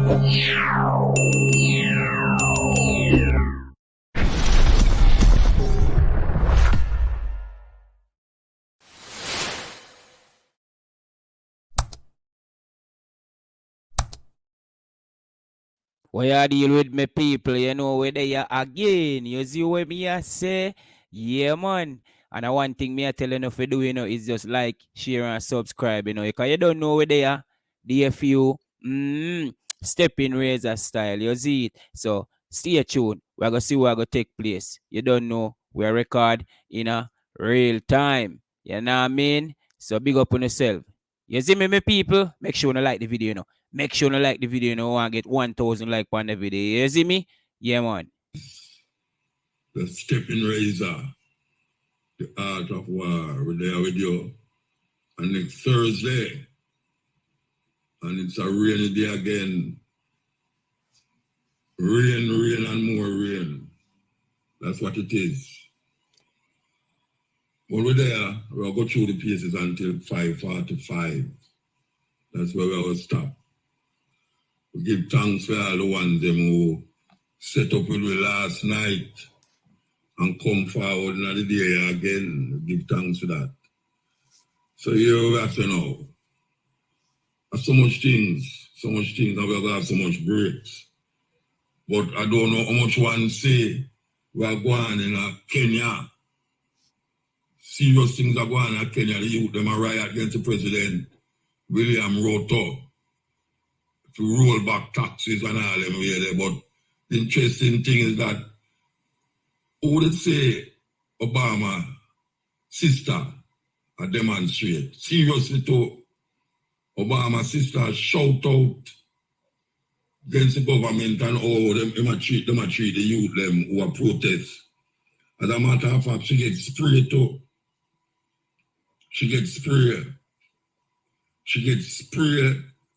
What you deal with me people, you know where they are again. You see what me I say? Yeah man. And one thing me I tell you if you do, is just like, share and subscribe, because you don't know where they are. DFU, Steppin razor style, you see it. So stay tuned. We're gonna see what going to take place. You don't know, we record in a real time. You know what I mean? So big up on yourself. You see me people? Make sure you like the video, Make sure you like the video, and get 1,000 likes on the video. You see me? Yeah, man. The Steppin razor, the art of war, we're there with you. And next Thursday, and it's a rainy day again. Rain, and more rain. That's what it is. When we're there, we'll go through the pieces until 5:45. That's where we'll stop. We give thanks for all the ones them who set up with me last night and come forward in the day again. We give thanks for that. So here we have to know. There's so much things, and we're going to have so much breaks. But I don't know how much one say we are going in Kenya. Serious things are going on in Kenya. The youth, them are riot against the president, William Ruto, to roll back taxes and all them way there. But the interesting thing is that who would say Obama sister a demonstrate? Seriously to Obama sister shout out against the government and how them treat the youth them who are protest. As a matter of fact, she gets sprayed too. She gets sprayed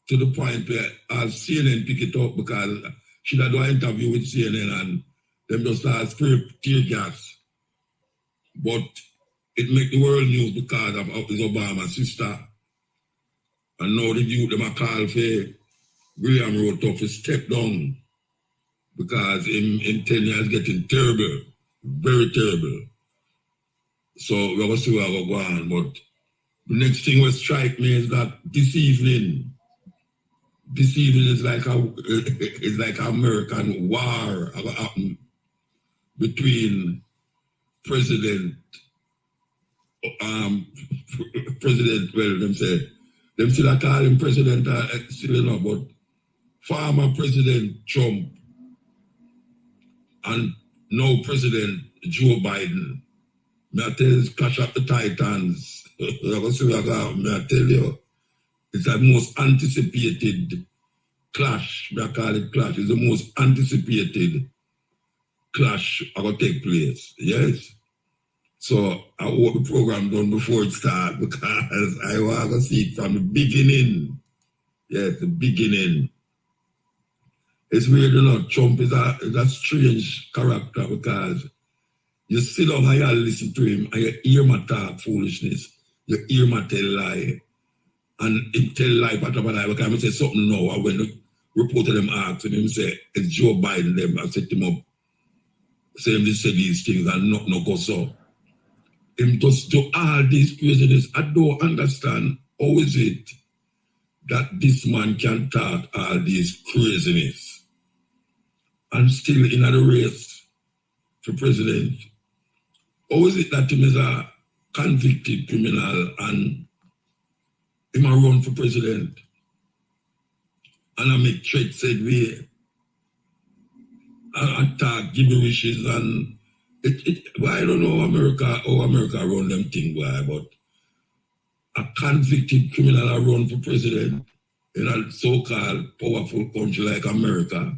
to the point where as CNN pick it up because she did an interview with CNN and them just start spray tear gas. But it make the world news because of his Obama sister. And now the youth them a call for William Ruto to step down because in 10 years getting terrible, very terrible. So we're going to see where we're going. But the next thing will strike me is that this evening is like an American war happen between President, them still call him President, still not, but former President Trump and now President Joe Biden. May I tell you, clash of the titans. May I tell you, it's the most anticipated clash. May I call it clash. It's the most anticipated clash that will take place. Yes. So I hope the program done before it starts because I want to see it from the beginning. Yes, the beginning. It's weird, Trump is a strange character because you sit down and you listen to him and you hear him talk foolishness. You hear him tell lie. And he tell lie, because he say something now. And when the reporter them ask him, say, it's Joe Biden them. I set him up. Say him say these things and not no go so. Him just do all these craziness. I don't understand how is it that this man can talk all these craziness and still in the race for president. How is it that him is a convicted criminal and him a run for president and I make threats said way and talk gibberishes and well, I don't know how America run them thing, but a convicted criminal a run for president in a so-called powerful country like America,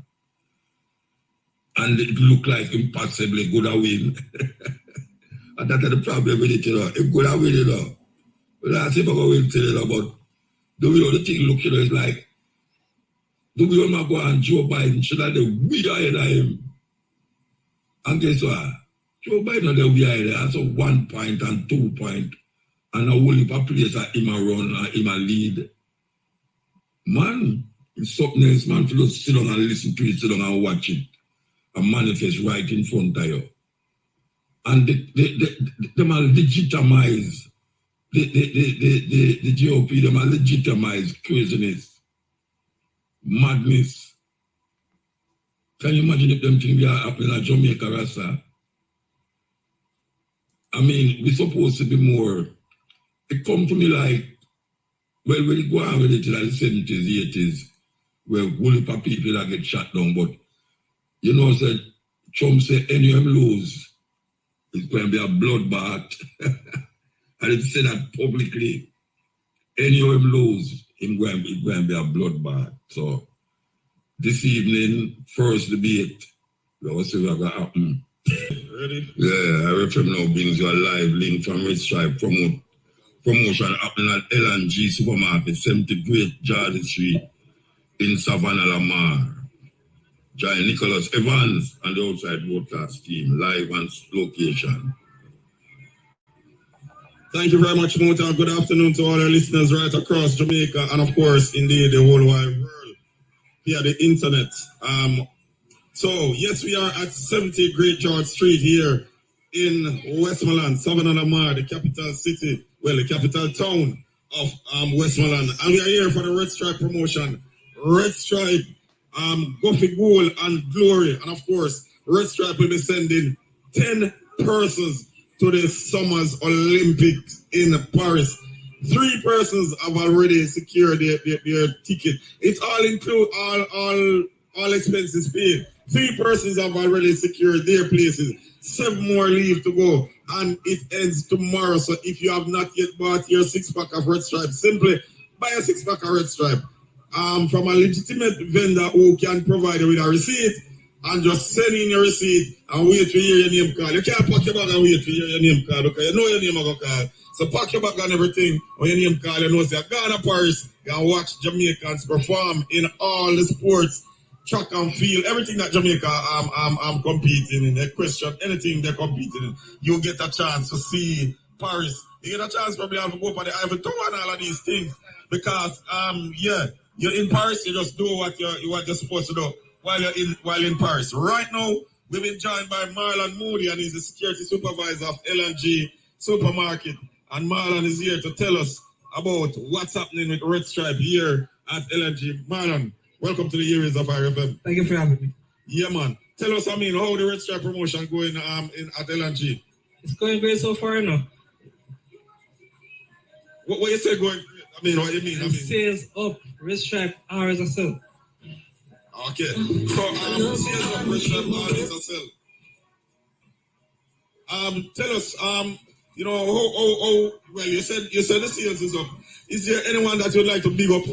and it look like impossibly good a win. And that's the problem with it, If good a win, Well, I see if I go win today, but the way the thing look, is like the way I'm going Joe Biden should have the way ahead of him. And guess what? Joe Biden will be ahead as a 1 point and 2 point, and a whole heap of place that him a run and him a lead. Man, It's something else, man, to just sit down and listen to it, sit down and watch it, and manifest right in front of you. And they might legitimize the GOP, they might legitimize craziness, madness. Can you imagine if them things are happening in Jamaica, Rasta? I mean, we're supposed to be more. It come to me like, well, when you go on with it in the 70s, 80s, where whole heap of people that get shot down, but you know, said Trump said, any of them lose, it's going to be a bloodbath. And he said that publicly, any of them lose, it's going to be a bloodbath. So this evening, first debate, we will see what going to happen. Ready? Yeah, I refer now brings you a live link from Red Stripe promotion happening at L&G Supermarket, 70 Great Jordan Street in Savannah, Lamar. Giant Nicholas Evans and the outside broadcast team, live on location. Thank you very much, Muta. Good afternoon to all our listeners right across Jamaica and, of course, indeed, the whole wide world via the internet. So, yes, we are at 70 Great George Street here in Westmoreland, Savannah, Lamar, the capital city, well, the capital town of Westmoreland. And we are here for the Red Stripe promotion. Red Stripe, Goffy Goal and Glory. And, of course, Red Stripe will be sending 10 persons to the Summer's Olympics in Paris. 3 persons have already secured their ticket. It's all include all expenses paid. 3 persons have already secured their places. 7 more leave to go, and it ends tomorrow. So if you have not yet bought your 6-pack of Red Stripe, simply buy a 6-pack of Red Stripe from a legitimate vendor who can provide you with a receipt, and just send in your receipt and wait to hear your name call. You can't pack your bag and wait to hear your name call because you know your name will go call. So pack your bag and everything. When your name call, you know, say, you're going to Paris, you can watch Jamaicans perform in all the sports, track and field, everything that Jamaica competing in, equestrian, anything they're competing in. You get a chance to see Paris. You get a chance probably to go up on the Eiffel Tower and all of these things. Because, you're in Paris, you just do what you're supposed to do while in Paris. Right now, we've been joined by Marlon Moody, and he's the security supervisor of L&G Supermarket. And Marlon is here to tell us about what's happening with Red Stripe here at L&G. Marlon, welcome to the areas of RFM. Thank you for having me. Yeah, man. Tell us, how the Red Stripe promotion going at L&G? It's going great so far now. What you say going? What you mean? Sales up, Red Stripe, hours or so. Okay. So, sales up, Red Stripe, hours or so. Tell us, how well, you said the sales is up. Is there anyone that you'd like to big up?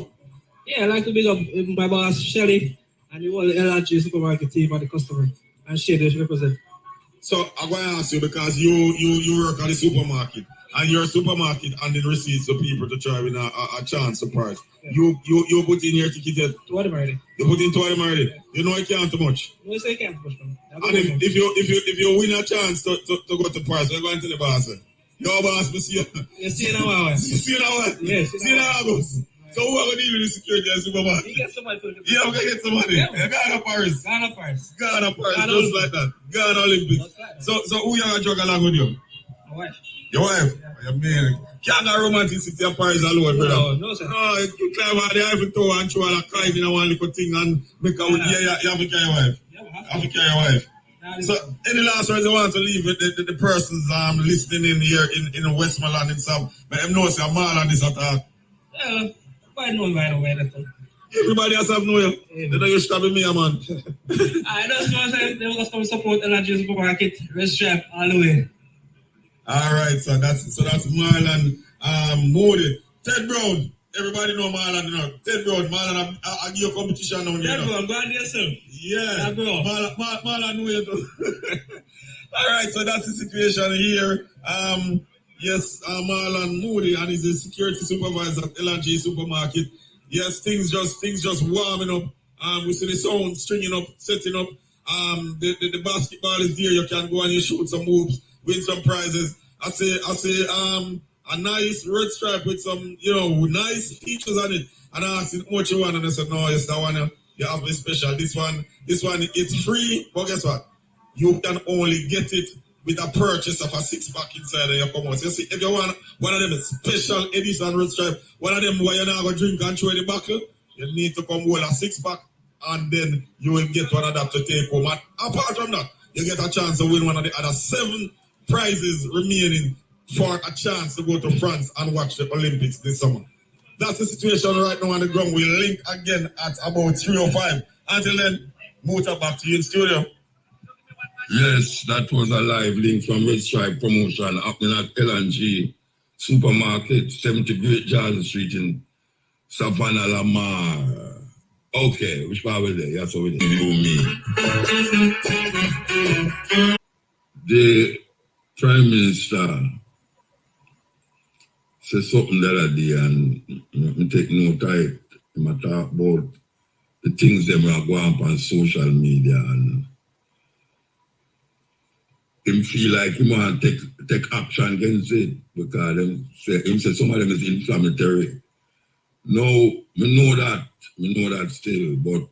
Yeah, I'd like to big up my boss, Shelly, and the whole L&G Supermarket team and the customer, and Shay, they represent. So, I'm going to ask you, because you work at the supermarket, and your supermarket and the receipts for people to try with a chance to price. Yeah. You put in your ticket yet? 20 already. You put in 20 already? Yeah. You know you can't too much. No, you say you can't too much. And if you win a chance to go to price, you're going to the boss. Your boss will see you. You see now what? You see now what? Yes. See now what? So who are going to deal with the security at the supermarket? You get somebody for the yeah, I'm going to get some money. Yeah, Ghana Paris. Ghana Paris. Just like that. Ghana Olympics. So who you going to drug along with you? My wife. Your wife? Yeah. Your man. Can't go romanticity of Paris alone, brother. No, sir. No, you climb out the Eiffel Tower and throw a kite in one little thing and make a you have to carry your wife. Yeah, you have to carry your wife. So, any last words you want to leave with the persons listening in here in Westmoreland and stuff? But I'm not saying Marlon this attack. Yeah, quite known by the way. Everybody else have know you. They know you stabbing me, man. I just want to say they will come support L&G Supermarket, Red Stripe, all the way. All right, so that's Marlon Moody. Ted Brown. Everybody know Marlon now. Ted Brown, Marlon, I give you competition now. Ted Brown, go on yourself. Yeah. Marlon know you too. All right, so that's the situation here. Yes, Marlon Moody, and he's the security supervisor at L&G Supermarket. Yes, things just warming up. We see the sound stringing up, setting up. The basketball is there. You can go and you shoot some moves, win some prizes. I say, a nice red stripe with some, you know, nice features on it. And I asked him how much you want, and I said, no, it's that one you have a special. This one, it's free, but guess what? You can only get it with a purchase of a 6-pack inside of your come out. So you see, if you want one of them special edition red stripe, one of them where you're not going to drink and throw the buckle, you need to come hold a 6-pack, and then you will get one of that to take home. And apart from that, you get a chance to win one of the other 7 prizes remaining for a chance to go to France and watch the Olympics this summer. That's the situation right now on the ground. We'll link again at about 3:05. Until then, Muta, back to you in studio. Yes, that was a live link from Red Stripe promotion happening at L&G Supermarket, 70 Great Jordan Street in Savannah, Lamar. Okay, which part was there? That's over there. Me. The Prime Minister said something the other day, and I take note of it. I talk about the things that are going on social media, and him feel like he want to take action against it because him say some of them is inflammatory. No, we know that still, but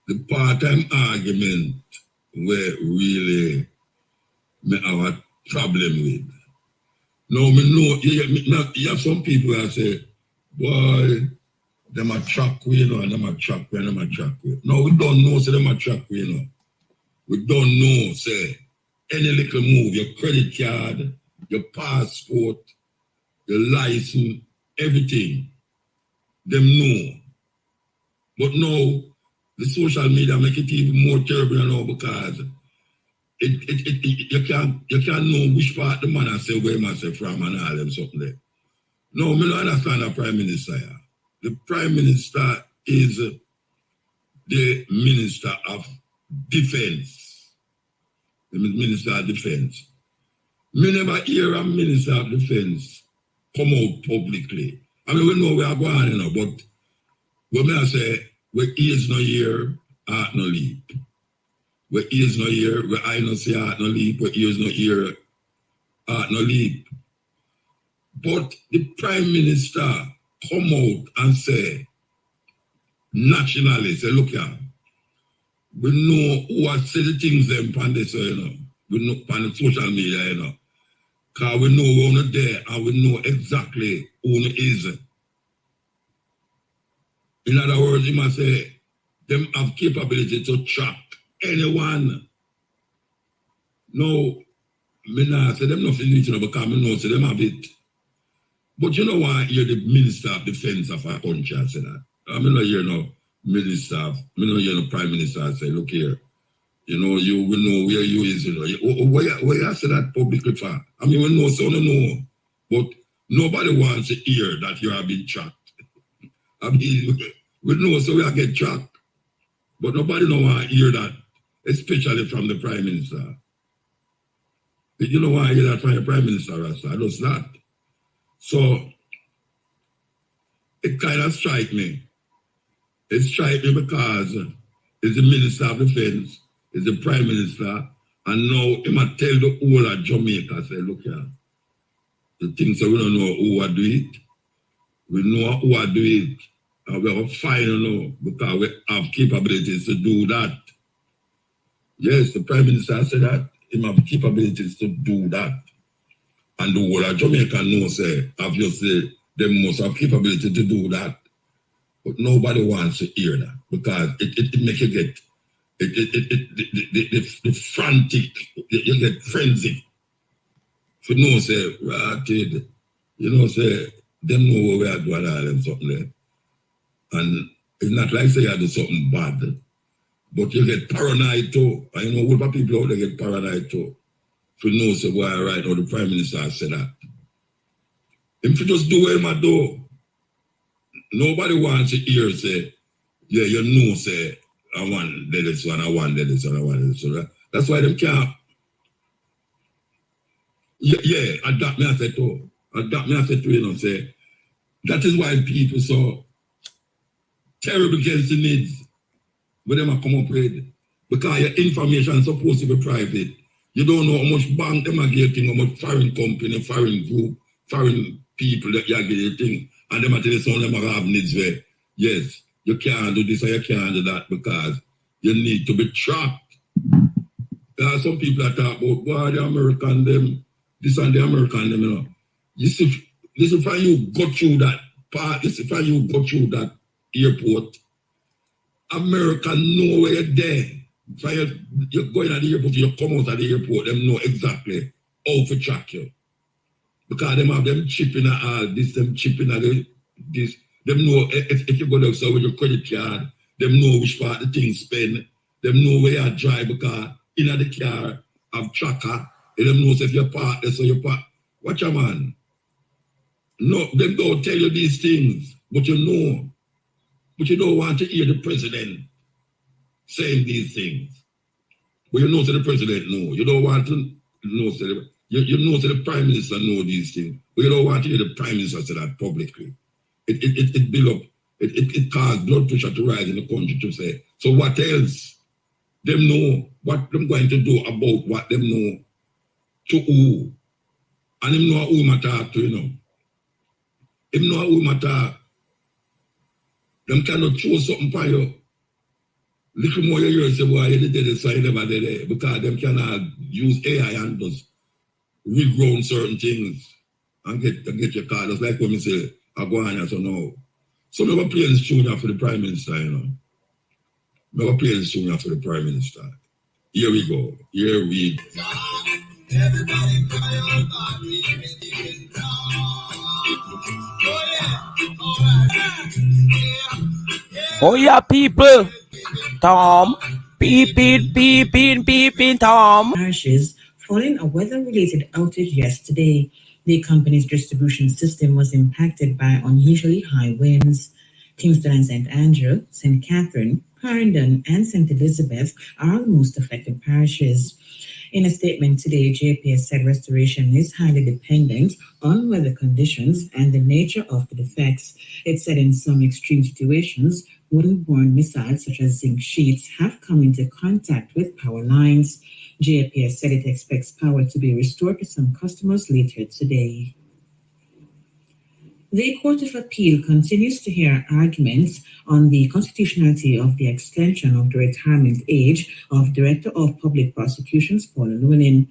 the part-time argument where really me have a problem with. No, me know, you have some people that say, boy, them a track way, you know, and them a track way, and them a track way. No, we don't know, say them a track way, you know. We don't know, say, any little move, your credit card, your passport, your license, everything, them know. But now, the social media make it even more terrible now because you can't know which part the man has say where he say from and all them something there. No, me don't understand the Prime Minister here. The Prime Minister is the Minister of Defense. The Minister of Defense. Me never hear a Minister of Defense come out publicly. I mean, we know we are going, you know, but when I say, where ears no hear, heart no leap. Where ears no hear, where eye no see, heart no leap. Where ears no hear, heart no leap. But the Prime Minister come out and say, nationally, say, look here, we know who has said the things them on this, you know. We know on the social media, you know. Because we know we're not there and we know exactly who is. In other words, you must say, them have capability to track anyone. No, me not say them nothing need to know because me know say them have it. But you know why you're the Minister of Defense of our country, I say that. I'm not hear no Minister, I'm not hear no Prime Minister I say, look here, you know, you will know where you is, you know. Why you say that publicly for? I mean, we know, so no know. But nobody wants to hear that you are being tracked. I mean, we know, so we are getting tracked. But nobody don't want to hear that, especially from the Prime Minister. You know why I hear that from the Prime Minister, Rasta? That's not. So, it kind of strikes me. It strikes me because it's the Minister of Defense, it's the Prime Minister, and now he might tell the whole of Jamaica, say, look here, the things that we don't know who are doing it, we know who are doing it, and we are fine now because we have capabilities to do that. Yes, the Prime Minister said that, he have capabilities to do that. And the whole of Jamaica knows, say, obviously, they must have capability to do that. But nobody wants to hear that because it makes you get the frantic, you get frenzied. If you know, say, right, you know, say, them know what we are doing all them something there. And it's not like say you do something bad, but you get paranoid too. And you know, what people out there get paranoid too. If you know, say, why right now the Prime Minister said that. If you just do what him do, nobody wants to hear, say, yeah, you know, say, I want this one, I want this one, I want this one. That's why them can't. Yeah, adapt me, I said too. Adapt me, I said too, you know, say, that is why people so terrible against the needs when them come up with. Because your information is supposed to be private. You don't know how much bank them are getting, how much foreign company, foreign group, foreign people that you get the thing, and them tell you some of them have needs where, yes, you can't do this or you can't do that because you need to be trapped. There are some people that talk about, boy, the American them, this and the American them, you know. Listen, if you go through that part, listen, if you go through that airport, America know where you're there. If you're going at the airport, you come out of the airport, them know exactly how to track you. Because them have them chip in all this, them chip in this. Them know if you go there so with your credit card, them know which part the thing spend. Them know where you drive because in the car have tracker. And them know if you park there, so you park. Watch your man. No, them don't tell you these things, but you know. But you don't want to hear the president saying these things. But you know that the president know. You don't want to know that you know that the prime minister know these things. But you don't want to hear the prime minister say that publicly. It build up, it caused blood pressure to rise in the country to say. So what else? Them know what them going to do about what them know to who. And him know who matter to, you know. Him know who matter. Them cannot choose something for you. Little more you hear say, boy, you did it, so you never did it. Because them cannot use AI and just regrown certain things and get your card. That's like when we say, I go on, so no. So never play this tune for the Prime Minister, you know. Never play this tune for the Prime Minister. Here we go. Here we go. Everybody cry out, Oh yeah, people. Tom. Beeping, Tom. Parishes following a weather-related outage yesterday. The company's distribution system was impacted by unusually high winds. Kingston and St. Andrew, St. Catherine, Clarendon, and St. Elizabeth are the most affected parishes. In a statement today, JPS said restoration is highly dependent on weather conditions and the nature of the defects. It said in some extreme situations, wooden-borne missiles such as zinc sheets have come into contact with power lines. JPS said it expects power to be restored to some customers later today. The Court of Appeal continues to hear arguments on the constitutionality of the extension of the retirement age of Director of Public Prosecutions, Paul Llewellyn.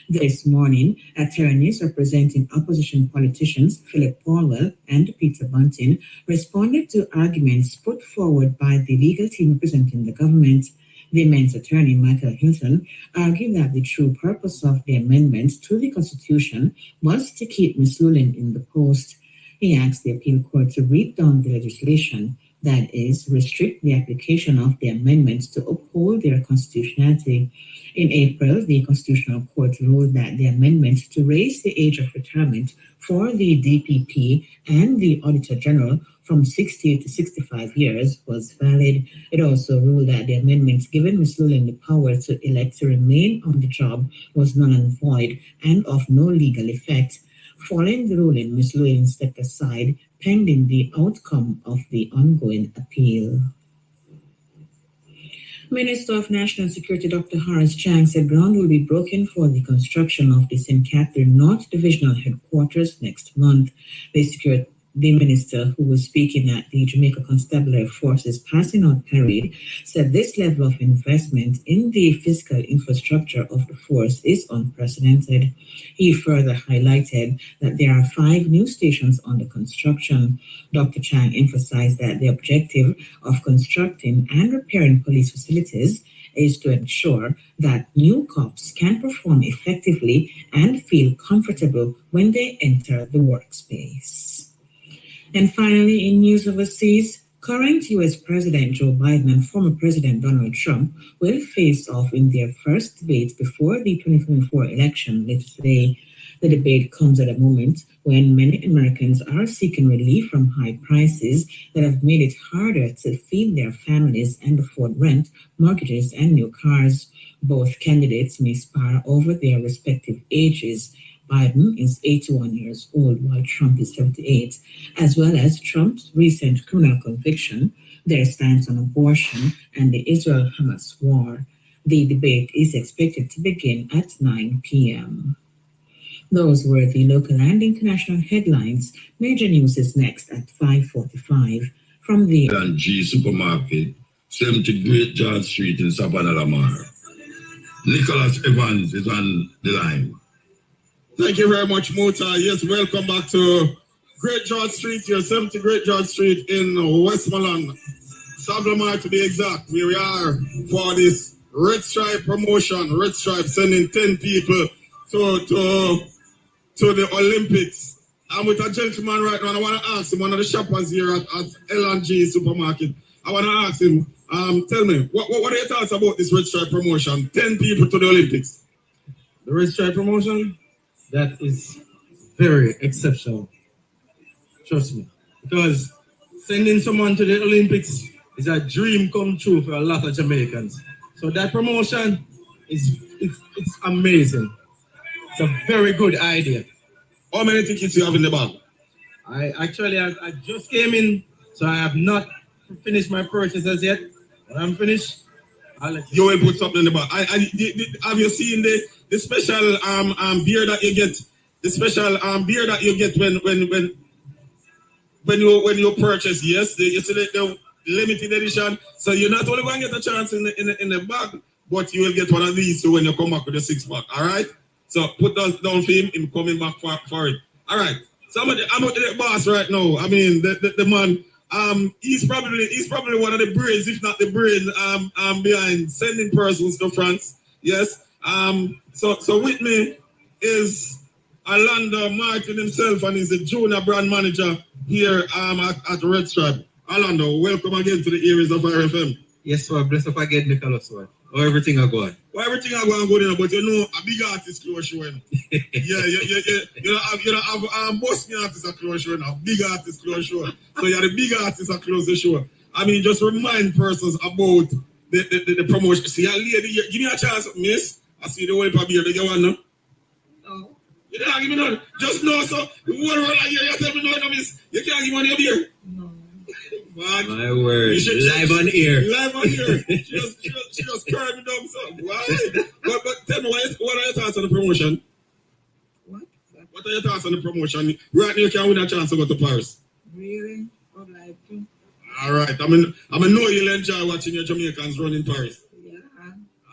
This morning, attorneys representing opposition politicians Philip Paulwell and Peter Bunting responded to arguments put forward by the legal team representing the government. The men's attorney, Michael Hilton, argued that the true purpose of the amendments to the Constitution was to keep Ms. Llewellyn in the post. He asked the appeal court to read down the legislation, that is, restrict the application of the amendments to uphold their constitutionality. In April, the Constitutional Court ruled that the amendment to raise the age of retirement for the DPP and the Auditor General from 60 to 65 years was valid. It also ruled that the amendments giving Ms. Llewellyn the power to elect to remain on the job was null and void and of no legal effect. Following the ruling, Ms. Llewellyn stepped aside pending the outcome of the ongoing appeal. Minister of National Security Dr. Horace Chang said ground will be broken for the construction of the St. Catherine North Divisional Headquarters next month. The minister, who was speaking at the Jamaica Constabulary Forces Passing Out Parade, said this level of investment in the physical infrastructure of the force is unprecedented. He further highlighted that there are 5 new stations under construction. Dr. Chang emphasized that the objective of constructing and repairing police facilities is to ensure that new cops can perform effectively and feel comfortable when they enter the workspace. And finally, in news overseas, current U.S. President Joe Biden and former President Donald Trump will face off in their first debate before the 2024 election later today. The debate comes at a moment when many Americans are seeking relief from high prices that have made it harder to feed their families and afford rent, mortgages, and new cars. Both candidates may spar over their respective ages. Biden is 81 years old, while Trump is 78, as well as Trump's recent criminal conviction, their stance on abortion, and the Israel-Hamas war. The debate is expected to begin at 9 p.m. Those were the local and international headlines. Major news is next at 5:45 from the G Supermarket, 70 Great George Street in Savannah, Lamar. Nicholas Evans is on the line. Thank you very much, Muta. Yes, welcome back to Great George Street, your 70 Great George Street in Westmoreland. Savannah to be exact. Here we are for this Red Stripe promotion. Red Stripe sending 10 people to the Olympics. I'm with a gentleman right now, and I want to ask him, one of the shoppers here at L&G Supermarket. I want to ask him, tell me, what are your thoughts about this Red Stripe promotion? 10 people to the Olympics. The Red Stripe promotion, that is very exceptional. Trust me. Because sending someone to the Olympics is a dream come true for a lot of Jamaicans. So that promotion it's amazing. It's a very good idea. How many tickets you have in the bag? I just came in, so I have not finished my purchases yet. When I'm finished, I'll let you will put something in the bag. Have you seen the special beer that you get? The special beer that you get when you purchase? Yes, the limited edition. So you're not only going to get a chance in the bag, but you will get one of these. So when you come back with the 6-pack, all right. So put those down for him coming back for it. All right. So I'm with the boss right now. I mean the man. He's probably one of the brains, if not the brain, behind sending persons to France. Yes. So with me is Orlando Martin himself, and he's the junior brand manager here at Red Stripe. Orlando, welcome again to the areas of RFM. Yes, sir. Bless up again, Nicholas. Or everything I go on. Well, everything I go on good, but you know, a big artist close showing. Yeah. You have most artists are close showing, a big artist close show. So you're the big artists are close the show. I mean, just remind persons about the promotion. See, a lady, give me a chance, miss. I see the way for beer. Do you want no? No. You can't give me none. Just know, so what roll here, you tell me no, miss. You can't give me a beer. No. Man, my word. Live on air. Live on air. She just turned me down, so why? But tell me, what are your thoughts on the promotion? What are your thoughts on the promotion? Right now, you can win a chance to go to Paris. Really? I'd like to. All right. I know you'll enjoy watching your Jamaicans run in Paris. Yeah.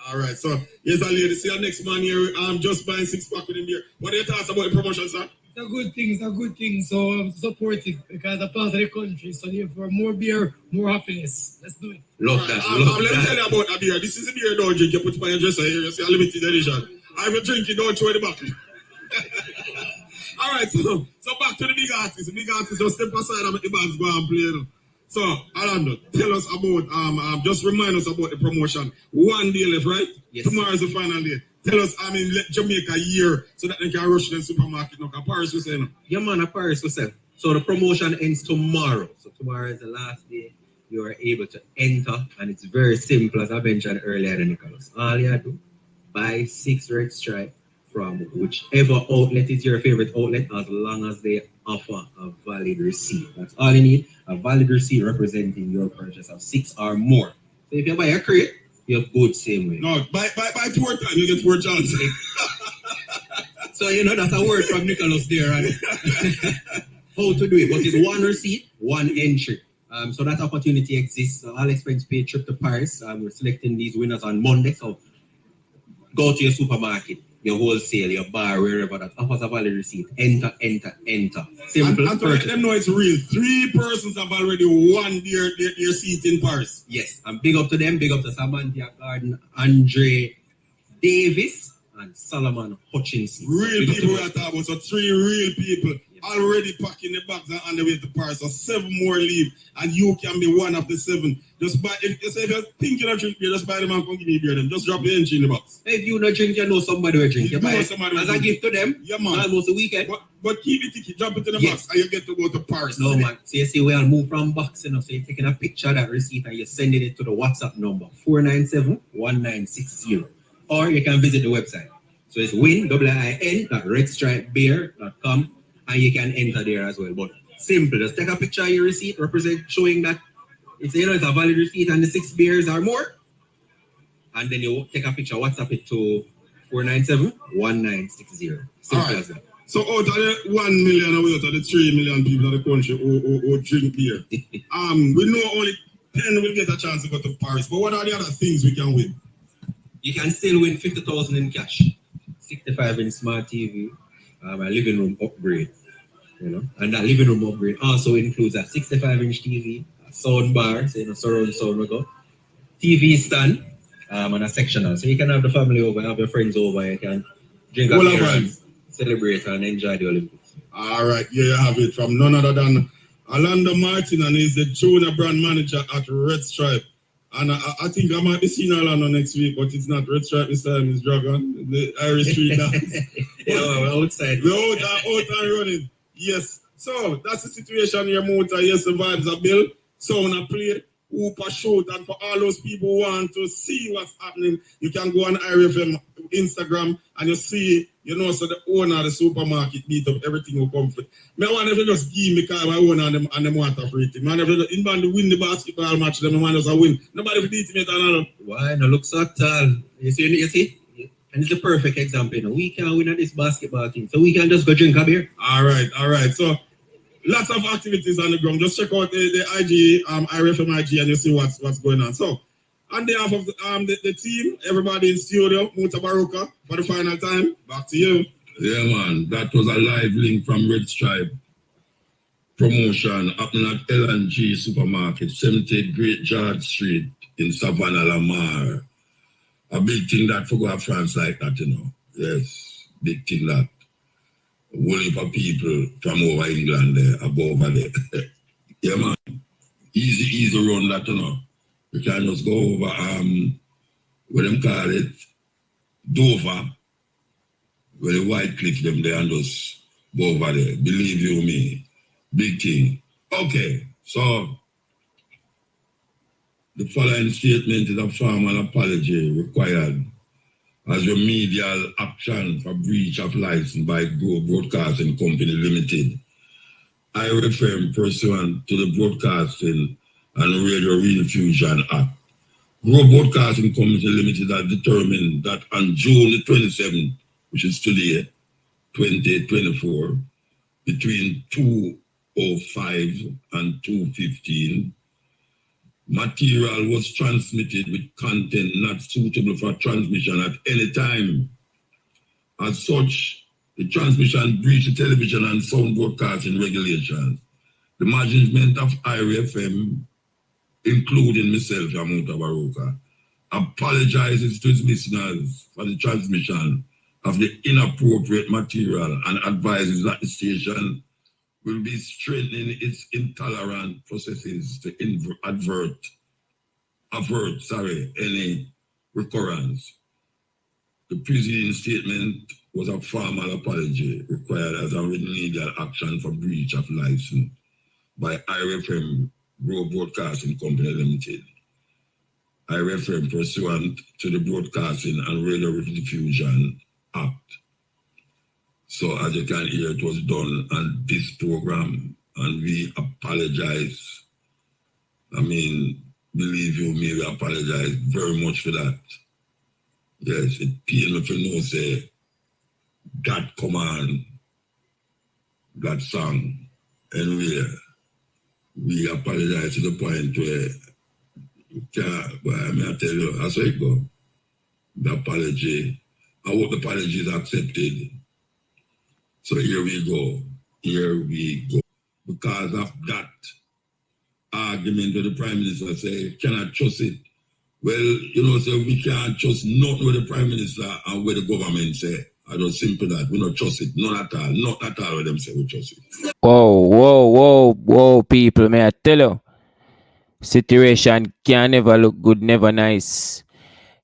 All right. So, yes, lady, see our next man here. I'm just buying 6-pack with him here. What are your thoughts about the promotion, sir? It's a good thing. So I'm supportive because I'm part of the country. So therefore, more beer, more happiness. Let's do it. Love that. Let me tell you about a beer. This is a beer don't drink. You put it on your dresser here. You see a limited edition. I will drink it, don't throw it back. All right, so back to the big artists. The big artists just step aside and make the bands go and play. You know. So, Orlando, tell us about, just remind us about the promotion. One day left, right? Yes. Tomorrow is the final day. Tell us, let Jamaica year so that they can rush to the supermarket now. Paris was saying. Yeah, man, Paris was saying. So the promotion ends tomorrow. So tomorrow is the last day you are able to enter, and it's very simple, as I mentioned earlier, Nicholas. All you have to do, buy 6 Red Stripe from whichever outlet is your favorite outlet, as long as they offer a valid receipt. That's all you need, a valid receipt representing your purchase of 6 or more. So if you buy a crate, you have good same way. No, buy 4 times, you get 4 chances. So, that's a word from Nicholas there. Right? How to do it. But it's 1 receipt, 1 entry. So that opportunity exists. All expense paid trip to Paris. We're selecting these winners on Monday. So go to your supermarket, your wholesale, your bar, wherever that offers a valid receipt. Enter. Simple. And to let them know it's real. 3 persons have already won their seat in Paris. Yes. And big up to them. Big up to Samantha Garden, Andre Davis, and Solomon Hutchinson. Real people we are talking about. So 3 real people already packing the bags and on the way to Paris. So 7 more leave. And you can be one of the 7. Just buy, if you're thinking of drink beer, just buy them and come give me beer. Then just drop the entry in the box. If you not drink, you know somebody will drink. You buy it as a gift to them. Yeah, man. Almost a weekend. But keep the ticket, drop it in the box, and you get to go to Paris. No, man. So you see, we'll move from box, so you're taking a picture of that receipt and you're sending it to the WhatsApp number 497-1960. Or you can visit the website. So it's win.redstripebeer.com, and you can enter there as well. But simple, just take a picture of your receipt, showing that it's a valid receipt and the 6 beers or more. And then you take a picture, WhatsApp it to 497-1960. Simple as that. So out of the 1 million or out of the 3 million people in the country who drink beer, we know only 10 will get a chance to go to Paris. But what are the other things we can win? You can still win 50,000 in cash, 65 in smart TV, a living room upgrade, and that living room upgrade also includes a 65-inch TV, a sound bar, so surround sound we go, TV stand, and a sectional. So you can have the family over, have your friends over, you can drink a beer and celebrate and enjoy the Olympics. All right, here you have it from none other than Orlando Martin, and he's the junior brand manager at Red Stripe. And I think I might be seeing Orlando next week, but it's not Red Stripe this time, it's Dragon, the Irish Street dance. We're outside. We're out and running. Yes. So that's the situation here, Motor. Yes, the vibes are built. Sound a play, whoop a shoot, and for all those people who want to see what's happening, you can go on IRFM Instagram and you see, so the owner of the supermarket beat up everything will come for. I want to just give me because my owner and them want to free team. Man, if you win the basketball match, them want us to win. Nobody will beat me at another. Why? No look so tall. You see? And it's a perfect example. We can win at this basketball team, so we can just go drink a beer. All right. So lots of activities on the ground. Just check out the IG, IRFM IG, and you see what's going on. So on behalf of the team, everybody in studio, Mutabaruka, for the final time, back to you. Yeah, man, that was a live link from Red Stripe promotion happening at L&G Supermarket, 78 Great George Street in Savannah, Lamar. A big thing that for go to France like that, Yes, big thing that. A whole heap of people from over England there, above there. Yeah, man, easy run that, You can just go over, what them call it, Dover, where the White Cliff them there and just go over there. Believe you me, big thing. Okay, so the following statement is a formal apology required as remedial action for breach of license by Grow Broadcasting Company Limited. I refer pursuant to the Broadcasting and Radio Reinfusion Act. Grow Broadcasting Company Limited has determined that on June the 27th, which is today, 2024, between 2:05 and 2:15, material was transmitted with content not suitable for transmission at any time. As such, the transmission breached the television and sound broadcasting regulations. The management of IRFM, including myself, Mutabaruka, apologizes to its listeners for the transmission of the inappropriate material and advises that the station will be strengthening its intolerant processes to avert any recurrence. The preceding statement was a formal apology required as a remedial action for breach of license by IRFM Grow Broadcasting Company Limited. IRFM pursuant to the Broadcasting and Radio Diffusion Act. So as you can hear, it was done on this program and we apologize. I mean, believe you me, we apologize very much for that. Yes, it pains me to know, say, God command, God song. Anyway, we apologize to the point where, I tell you, that's how it go. The apology, I hope the apology is accepted. So here we go. Because of that argument where the Prime Minister say, cannot trust it. Well, so we can't trust nothing what the Prime Minister and what the government say. I don't simple that. We don't trust it. Not at all what them say we trust it. Whoa, people, may I tell you? Situation can never look good, never nice.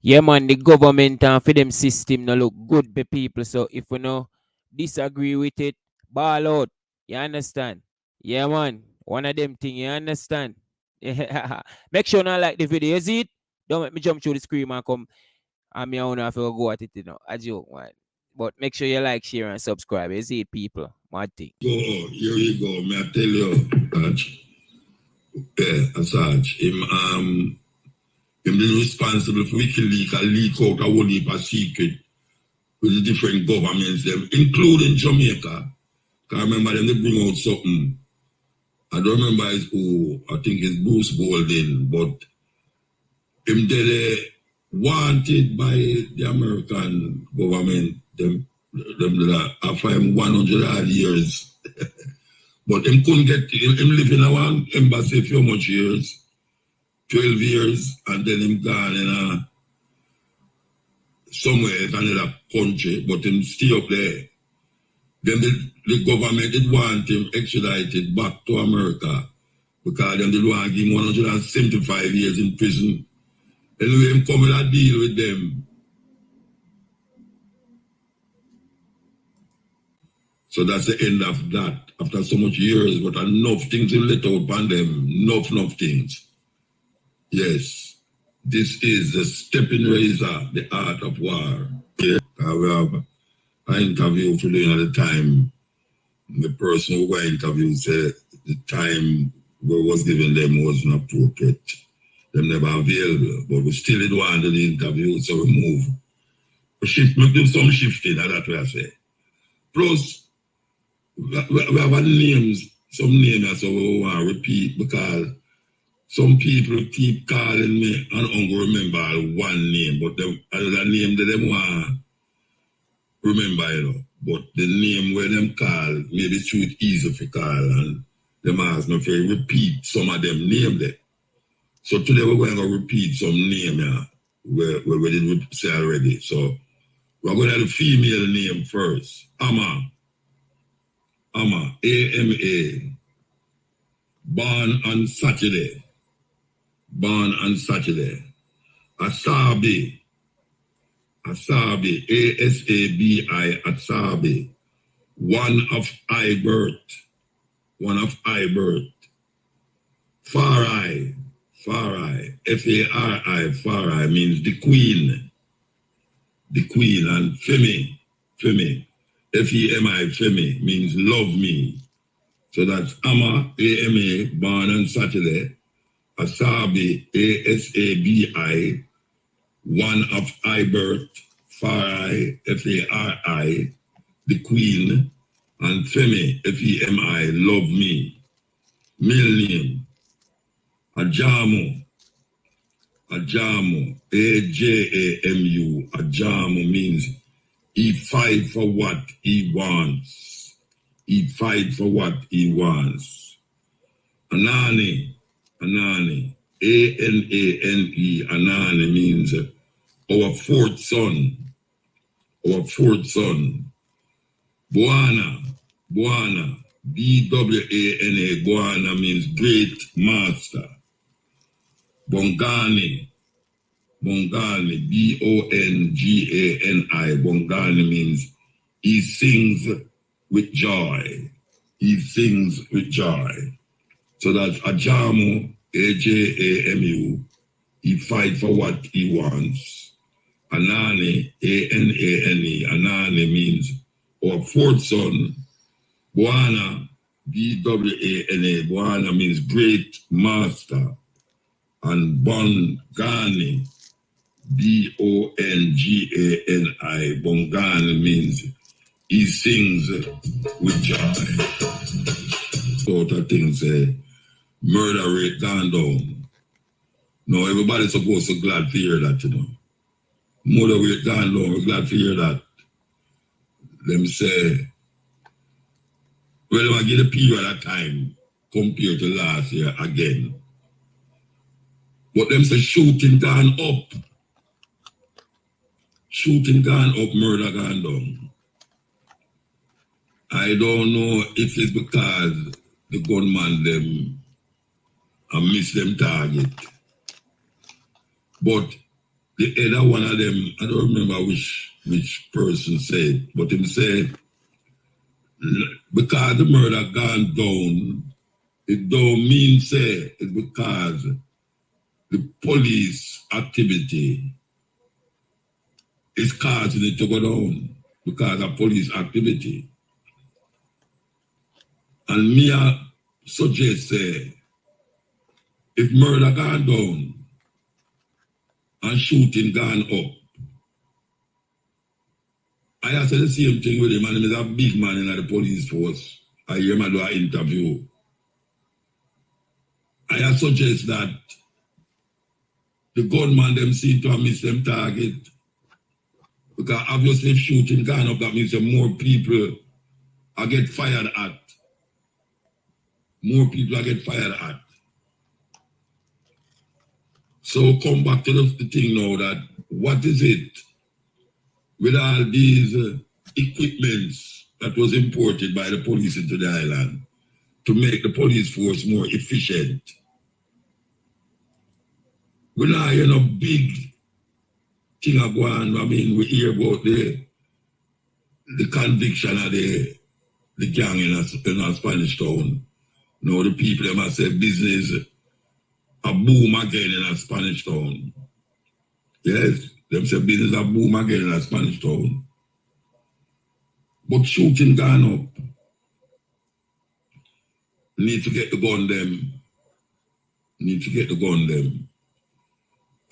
Yeah, man, the government and for them system no look good for people. So if you know disagree with it, ball out. You understand? Yeah, man. One of them thing, you understand? Yeah. Make sure you like the video. You see it? Don't make me jump through the screen and come. I'm your own if you go at it, I joke, man. But make sure you like, share, and subscribe. You see it, people? My thing. Here you go. May I tell you, Asaj, him be responsible for WikiLeaks and leak out a whole heap of secret with the different governments, them, including Jamaica. I remember them, they bring out something. I don't remember who, I think it's Bruce Golding, but him they wanted by the American government, them after him 100 odd years. But him couldn't get, him live in one embassy for much years, 12 years, and then him gone in somewhere in another country, but him stay up there. Then the government did want him extradited back to America because then they want to give him 175 years in prison. Anyway, him come and deal with them. So that's the end of that. After so much years, but enough things will let out upon them. Enough things. Yes. This is the Steppin razor, the art of war. Yeah, we have an interview for doing at the time. The person who got interviewed said the time we was given them wasn't appropriate. Them never available, but we still did want the interview, so we move. We do some shifting, that's what I say. Plus, we have names, some names so we want to repeat because some people keep calling me and I don't remember one name, but the other name that they want to remember, you know. But the name where them call, maybe it's too easy for call, and them ask me if I repeat some of them name there. So today we're going to repeat some name here, where we didn't say already. So we're going to have the female name first. Ama, A-M-A, born on Saturday. Asabi, A-S-A-B-I, Asabi. One of I birth. Farai, F-A-R-I, Farai means the queen, and Femi, F-E-M-I, Femi means love me. So that's Ama, A-M-A, born on Saturday, Asabi, A-S-A-B-I, one of I birth, Farai, F-A-R-I, the queen, and Femi, F-E-M-I, love me. Male name, Ajamu, A-J-A-M-U. Ajamu means he fight for what he wants. Anani, A-N-A-N-E, Anani means our fourth son. Buana, B-W-A-N-A, Buana means great master. Bongani, B-O-N-G-A-N-I, Bongani means he sings with joy. So that's Ajamu, A-J-A-M-U, he fight for what he wants. Anani, A-N-A-N-E, Anani means our fourth son. Buana, B-W-A-N-A, Buana means great master. And Bongani, B-O-N-G-A-N-I, Bongani means he sings with joy. Sort of things, murder rate gone down. No, everybody's supposed to glad to hear that, you know. Murder rate gone down, we're glad to hear that. Them say, well, I get a period of time compared to last year again. But them say shooting gone up, murder gone down. I don't know if it's because the gunman them miss them target. But the other one of them, I don't remember which person said, but him said, because the murder gone down, it don't mean say it's because the police activity is causing it to go down because of police activity. And me I suggest if murder gone down and shooting gone up I asked the same thing with him, and he's a big man in the police force. I hear him do an interview. I suggest that the gunman them seem to have missed them target. Because obviously if shooting gone up, that means that more people are get fired at. More people are get fired at. So come back to the thing now that what is it with all these equipments that was imported by the police into the island to make the police force more efficient? We now hear no big thing going. I mean, we hear about the conviction of the gang in a Spanish town. Now the people them say business a boom again in a Spanish town. Yes, them say business a boom again in a Spanish town. But shooting gone up. Need to get the gun them. Need to get the gun them.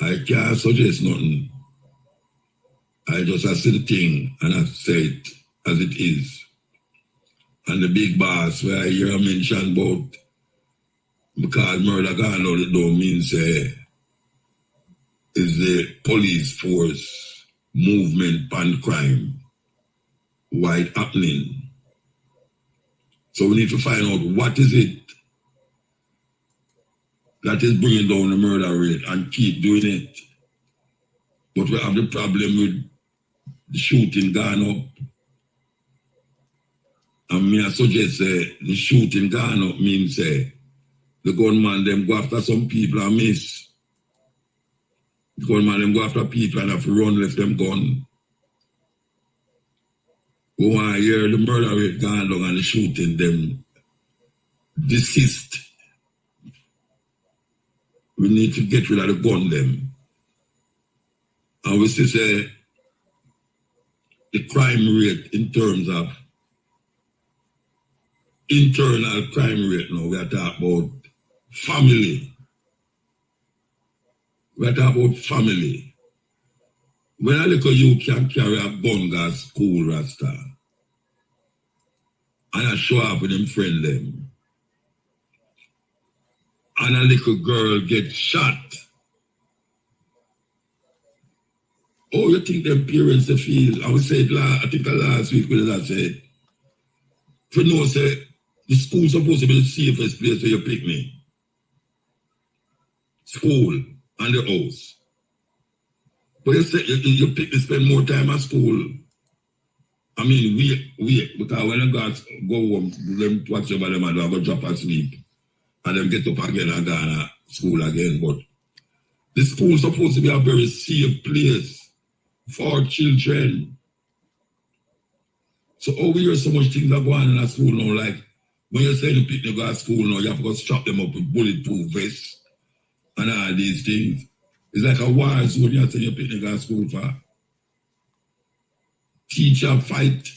I can't suggest nothing. I just see the thing and I say it as it is. And the big boss where I hear mention about because murder gone out, it don't mean say is the police force movement on crime. Why it happening? So we need to find out what is it that is bringing down the murder rate and keep doing it. But we have the problem with the shooting gone up. And me I suggest the shooting gone up means the gunman them go after some people and miss. The gunman them go after people and have to run left them gun. We want to hear the murder rate gone down and the shooting them desist. We need to get rid of the gun them. And we see say the crime rate in terms of internal crime rate now, we are talking about family. We are talking about family. When a little youth can carry a gun to school, Rasta, and I show up with them friend them, and a little girl get shot, oh, you think them parents they feel? I would say I think last week when I said, for no say, the school supposed to be the safest place where you pick me. School and the house. But you say you pick to spend more time at school. I mean, wait, because when the guys go home, them watch over them and go drop asleep. And them get up again and go to school again. But the school is supposed to be a very safe place for children. So over here, so much things are going on in a school now, like when you say you pick them go to school now, you have to go strap them up with bulletproof vests and all these things. It's like a war zone you say you pick them go to school for. Teacher fight,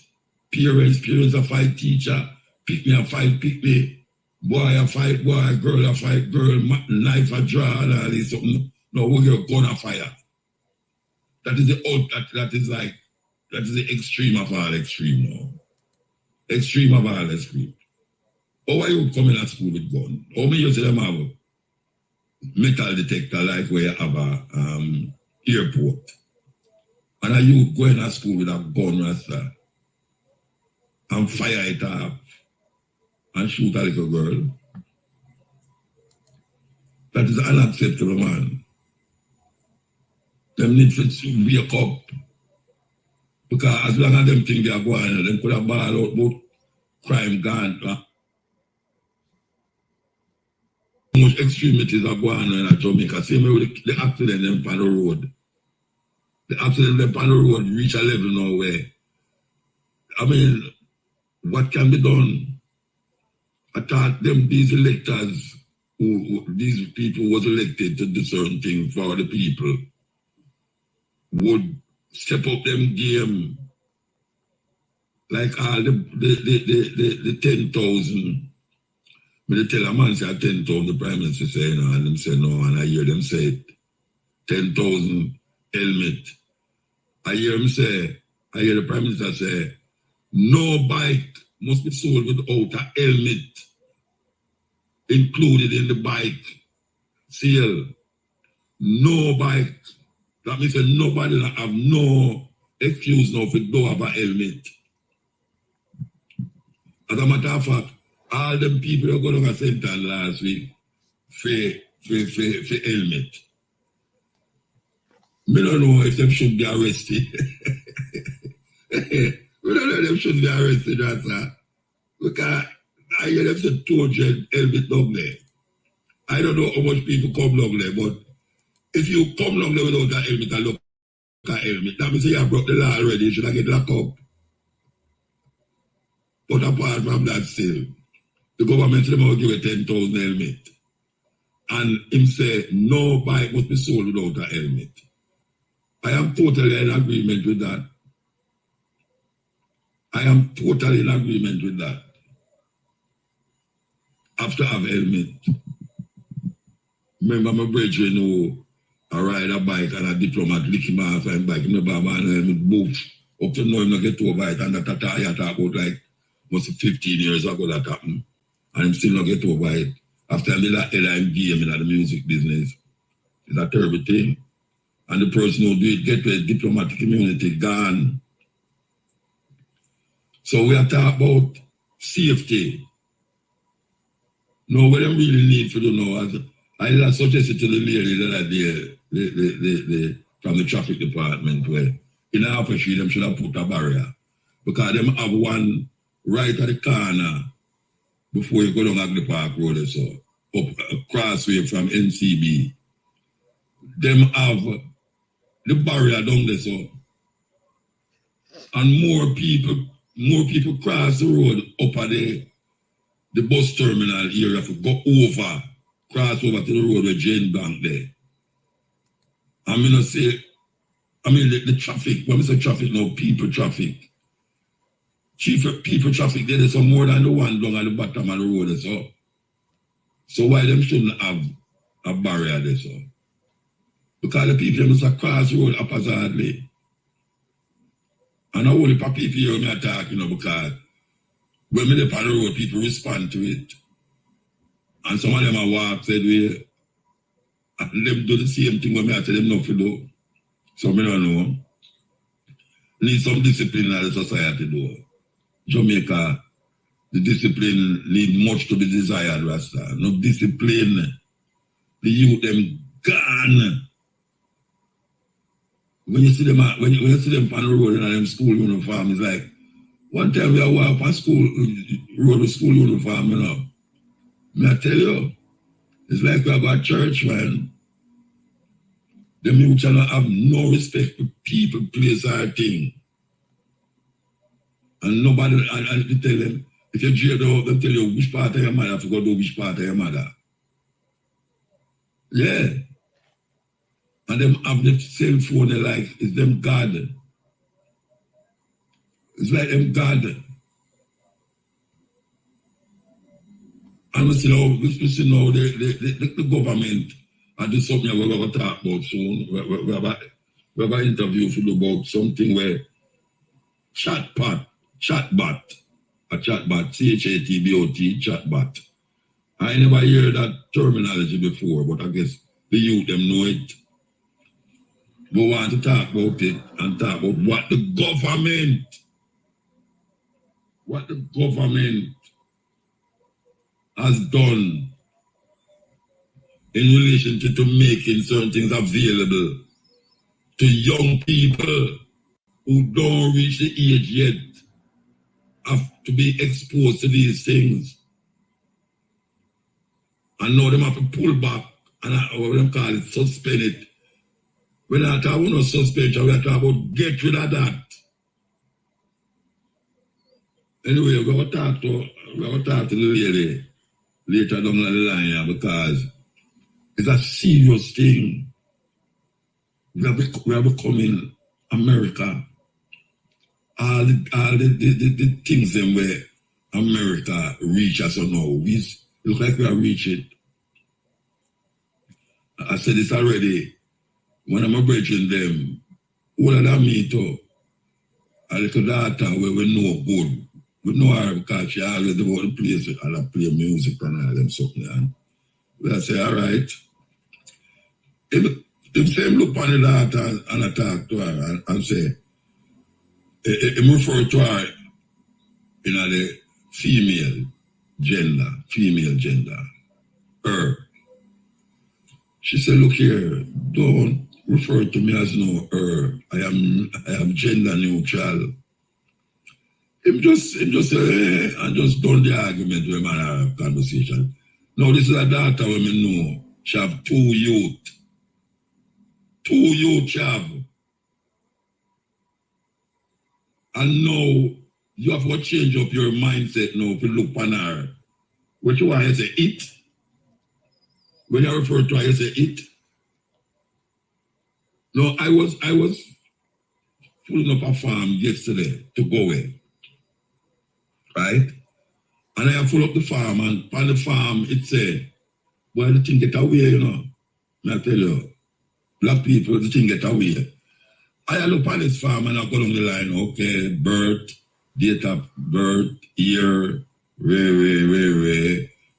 parents a fight teacher, pick me a fight, pick me. Boy a fight boy, girl a fight girl, knife a draw and all this something. No, we get gun a fire. That is that is the extreme of all extreme now. Extreme of all extreme. How are you coming at school with gun? How many years them have metal detector like where you have a airport? And are you going to school with a gun, Rasta, and fire it up and shoot a little girl? That is unacceptable, man. Them need to wake up. Because as long as them think they are going, them could have ball out about crime gone. How much extremities are going on in Jamaica? Same way with the accident them on the road. The accident them on the road reach a level now where, I mean, what can be done? I thought them, these electors, these people was elected to do certain things for the people, would step up them game, like all the 10,000. When they tell a man say 10,000, the Prime Minister say no, and them say no, and I hear them say 10,000 helmet. I hear them say I hear the Prime Minister say, no bike must be sold without a helmet included in the bike sale. No bike. That means that nobody have no excuse now if don't have a helmet. As a matter of fact, all them people who got on a center last week for helmet. Me don't know if them should be arrested. We don't know if them should be arrested, that's because I hear them say 200 helmet down there. I don't know how much people come down there, but if you come down there without a helmet and look at helmet, that means you have broke the law already, you should have get locked up. But apart from that still, the government said they will give a 10,000 helmet. And him say, no bike must be sold without a helmet. I am totally in agreement with that. I am totally in agreement with that. Have to have a helmet. Remember my brethren who I ride a bike and a diplomat lick him off and bike. Remember a man helmet both. Up to now him not get over it. And that I talk about like must be 15 years ago that happened. And him still not get over it. After I made that LIM game in the music business. It's a terrible thing. And the person who do it get to a diplomatic community gone. So we are talking about safety. No, what I really need to do now, I suggested to the lady that I did from the traffic department where in the upper street them should have put a barrier. Because them have one right at the corner before you go down Agli Park Road or so, up a crossway from NCB. Them have the barrier down there so. And more people cross the road up at the bus terminal area to go over, cross over to the road where Jane Bank there. I'm gonna say, the traffic, when we say traffic now, people traffic. People traffic there is some more than the one down at the bottom of the road so. So why them shouldn't have a barrier there so? Because the people must cross the road haphazardly. And I only for people hear me attack, because when we on the road, people respond to it. And some of them are walk said way, and them do the same thing when I tell them not to do. So I don't know. Need some discipline in the society though. Jamaica, the discipline need much to be desired, Rasta. No discipline. The youth them gone. When you see them on the road in them school uniform, it's like one time we walk on school road with school uniform, May I tell you, it's like we have a church, man. The youth don't have no respect for people, place, or thing. And nobody, and they tell them, if you're jailed out, they tell you which part of your mother to go do which part of your mother. Yeah. And them have the cell phone, they like, it's them God. It's like them God. And we see now the government, and this is something we're going to talk about soon. We have an interview for about something where chatbot, CHATBOT, chatbot. I never heard that terminology before, but I guess the youth them know it. We want to talk about it and talk about what the government has done in relation to making certain things available to young people who don't reach the age yet have to be exposed to these things. And now them have to pull back and what them call it, suspend it. When I talk about no suspension, we are talking about get rid of that. Anyway, we're going to talk to the lady later down the line because it's a serious thing. We are becoming America. All the things them where America reach us now, we look like we are reaching. I said this already. When I'm bridging them, older than me too. a little daughter where we know good. We know her because she always about the place and I play music and all them something. And we say, all right. If same look on the daughter and I talk to her and say, him refer to her in the female gender, her. She said, look here, don't refer to me as no her. I am gender neutral. Him just say, and just done the argument with man have conversation. Now this is a daughter when me know. She have 2 youth. 2 youth she have. And now you have to change up your mindset now if you look on her. What you want to say, it? When you refer to her, you say it? No, I was pulling up a farm yesterday to go away. Right? And I pull up the farm, and on the farm it said, well, the thing get away, you know. I tell you, black people, the thing get away. I look on this farm and I go down the line, okay, birth, date of birth, year,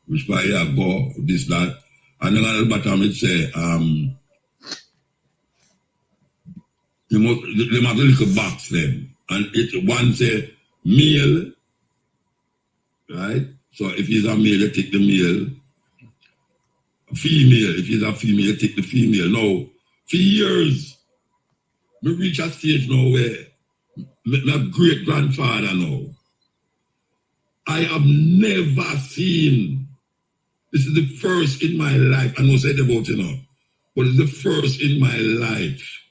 which by I go, this, that. And then at the bottom it say, they have a little box then. And it one say male, right? So if he's a male, you take the male. Female, if he's a female, you take the female. Now, for years, we reach a stage now where my great-grandfather now, I have never seen, this is the first in my life, I know said about it now, but it's the first in my life.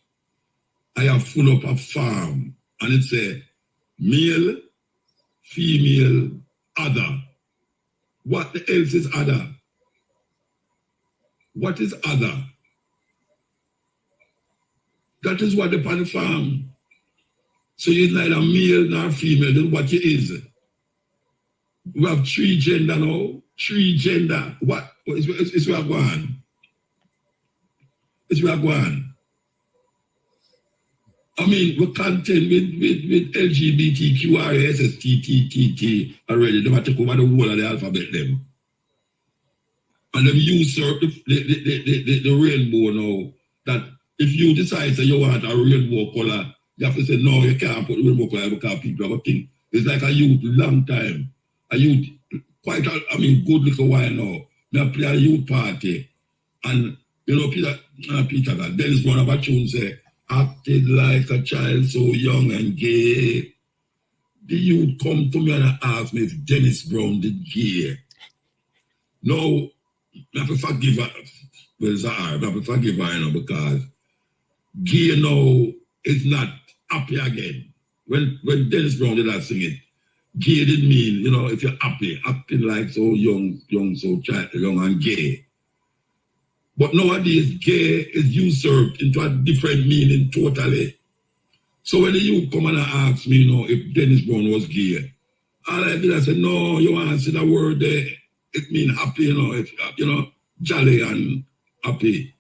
I have full up a farm, and it says male, female, other. What the else is other? What is other? That is what upon the farm. So you're neither male nor female, that's what you is. We have 3 gender now. 3 gender. What? It's where I go on. It's where I go on. I mean, we contend with LGBTQRSSTTTT already. They take over the whole of the alphabet them. And them usurp the rainbow now. That if you decide that you want a rainbow color, you have to say, no, you can't put rainbow color because people have a thing. It's like a youth, long time. A youth, quite, good little while now. I play a youth party. And, you know, Peter, Dennis one of our tunes say, acted like a child so young and gay. The youth come to me and ask me if Dennis Brown did gay. No, I have to forgive her. Well, it's hard. I have to forgive her, you know, because gay now is not happy again. When Dennis Brown did that sing it, gay didn't mean, you know, if you're happy, acting like so young, so child, young and gay. But nowadays, gay is usurped into a different meaning totally. So when the youth come and ask me, you know, if Dennis Brown was gay, all I did, I said, no, you want to see the word there, it means happy, you know, if, you know, jolly and happy.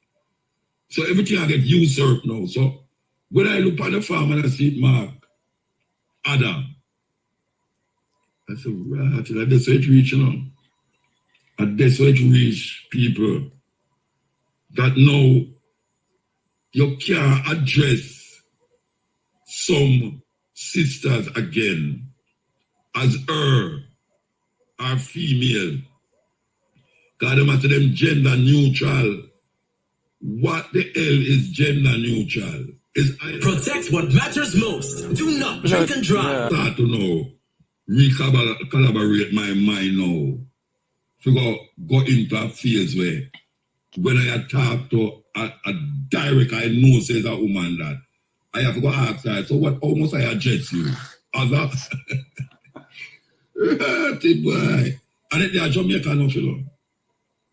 So everything I get usurped now. So when I look at the farm and I see it mark, Adam, I said, right, that's where it reach, you know. And that's where it reach people. That now you can't address some sisters again as her or female. God, them after them gender neutral. What the hell is gender neutral? Protect what matters most. Do not drink and drive. Start to know, recollaborate my mind now. To go into a phase where when I talk to a direct, I know says a woman that I have to go ask her, so what, how must I address you? Other? Boy. And if they are Jamaican enough, you know.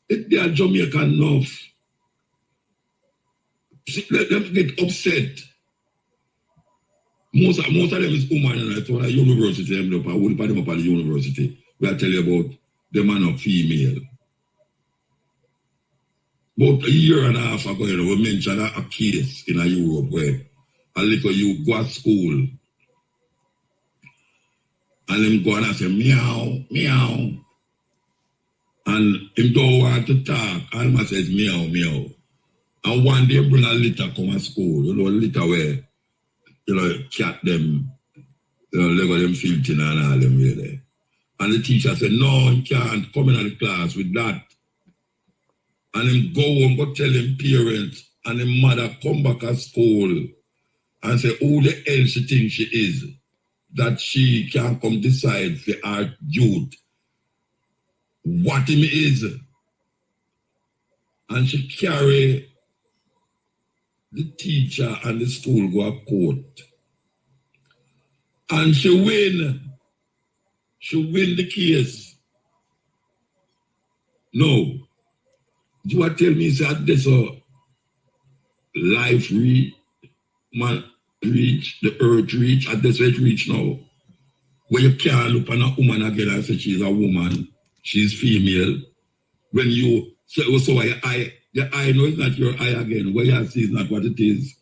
If they are Jamaican enough, let them get upset. Most of them is woman, and I told her university, I wouldn't put them up at the university. Where I tell you about the man of female. About a year and a half ago, you know, we mentioned a case in Europe where a little you go to school And him go and say, meow, meow. And him don't want to talk. Alma says, meow, meow. And one day bring a litter come to school. You know, a litter where, you know, cat them, you know, Lego them filthy and all them really. And the teacher said, no, you can't come in the class with that. And him go home, go tell him parents, and him mother come back at school and say, who the hell she thinks she is, that she can come decide for our youth what him is. And she carry the teacher and the school go to court. And she win. She win the case. No. Do you tell me that this life man reach, the earth reach, at this rate reach now? Where you can't look on a woman again and say she's a woman, she's female. When you, so your eye no, it's not your eye again. What you see is not what it is.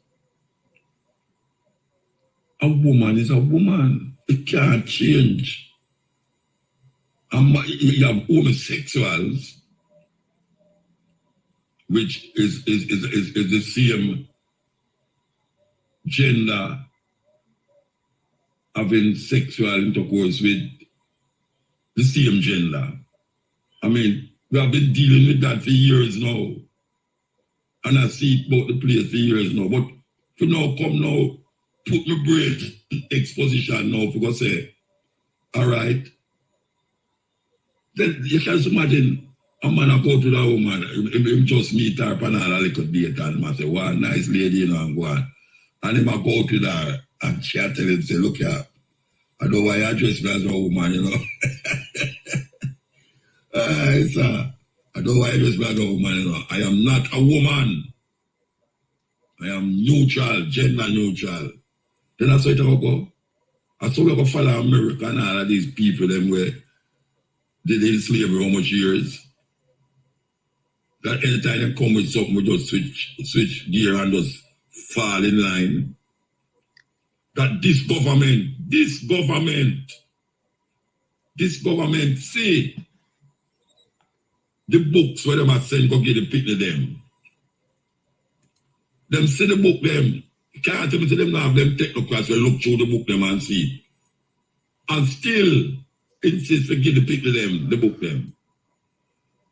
A woman is a woman. It can't change. You have homosexuals, which is the same gender having sexual intercourse with the same gender. I mean, we have been dealing with that for years now. And I see it about the place for years now. But for now, come now, put my brain in exposition now, for God say, all right. Then you can imagine a man go to that woman, him just meet her and all a little date and man say, wow, nice lady, you know, and go on. And him go to her and she tell him, say, look here, I know why you dress me as a woman, you know. I know why you dress me as a woman, you know. I am not a woman. I am neutral, gender neutral. Then that's how it will go. I saw we go follow America and all of these people, them where they did slavery how much years. That anytime they come with something, we just switch gear and just fall in line. That this government, see, the books where they must send, go get the picture them. Them see the book them. You can't tell me to them now have them technocrats where look through the book them and see. And still insist to get the picture them, the book them.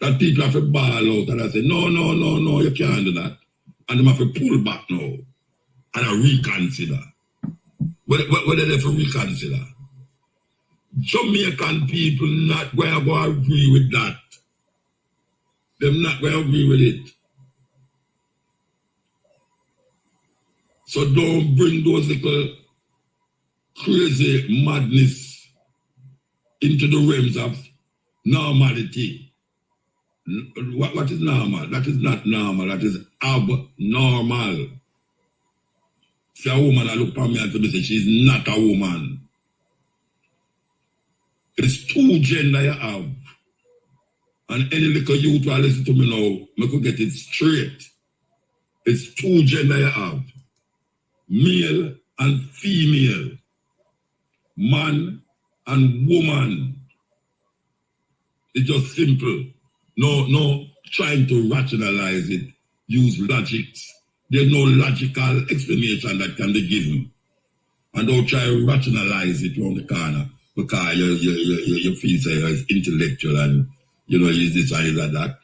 That people have to ball out and I say, no, you can't do that. And they have to pull back now and I reconsider. What are they for reconsider? Jamaican people not going to agree with that. They're not going to agree with it. So don't bring those little crazy madness into the realms of normality. What is normal? That is not normal. That is abnormal. See a woman, I look at me and tell me say she's not a woman. It's two gender you have. And any little youth who listen to me now, I could get it straight. It's two gender you have. Male and female. Man and woman. It's just simple. No trying to rationalize it. Use logics. There's no logical explanation that can be given. And don't try to rationalize it around the corner because you feel say it's intellectual and you know is this or is that.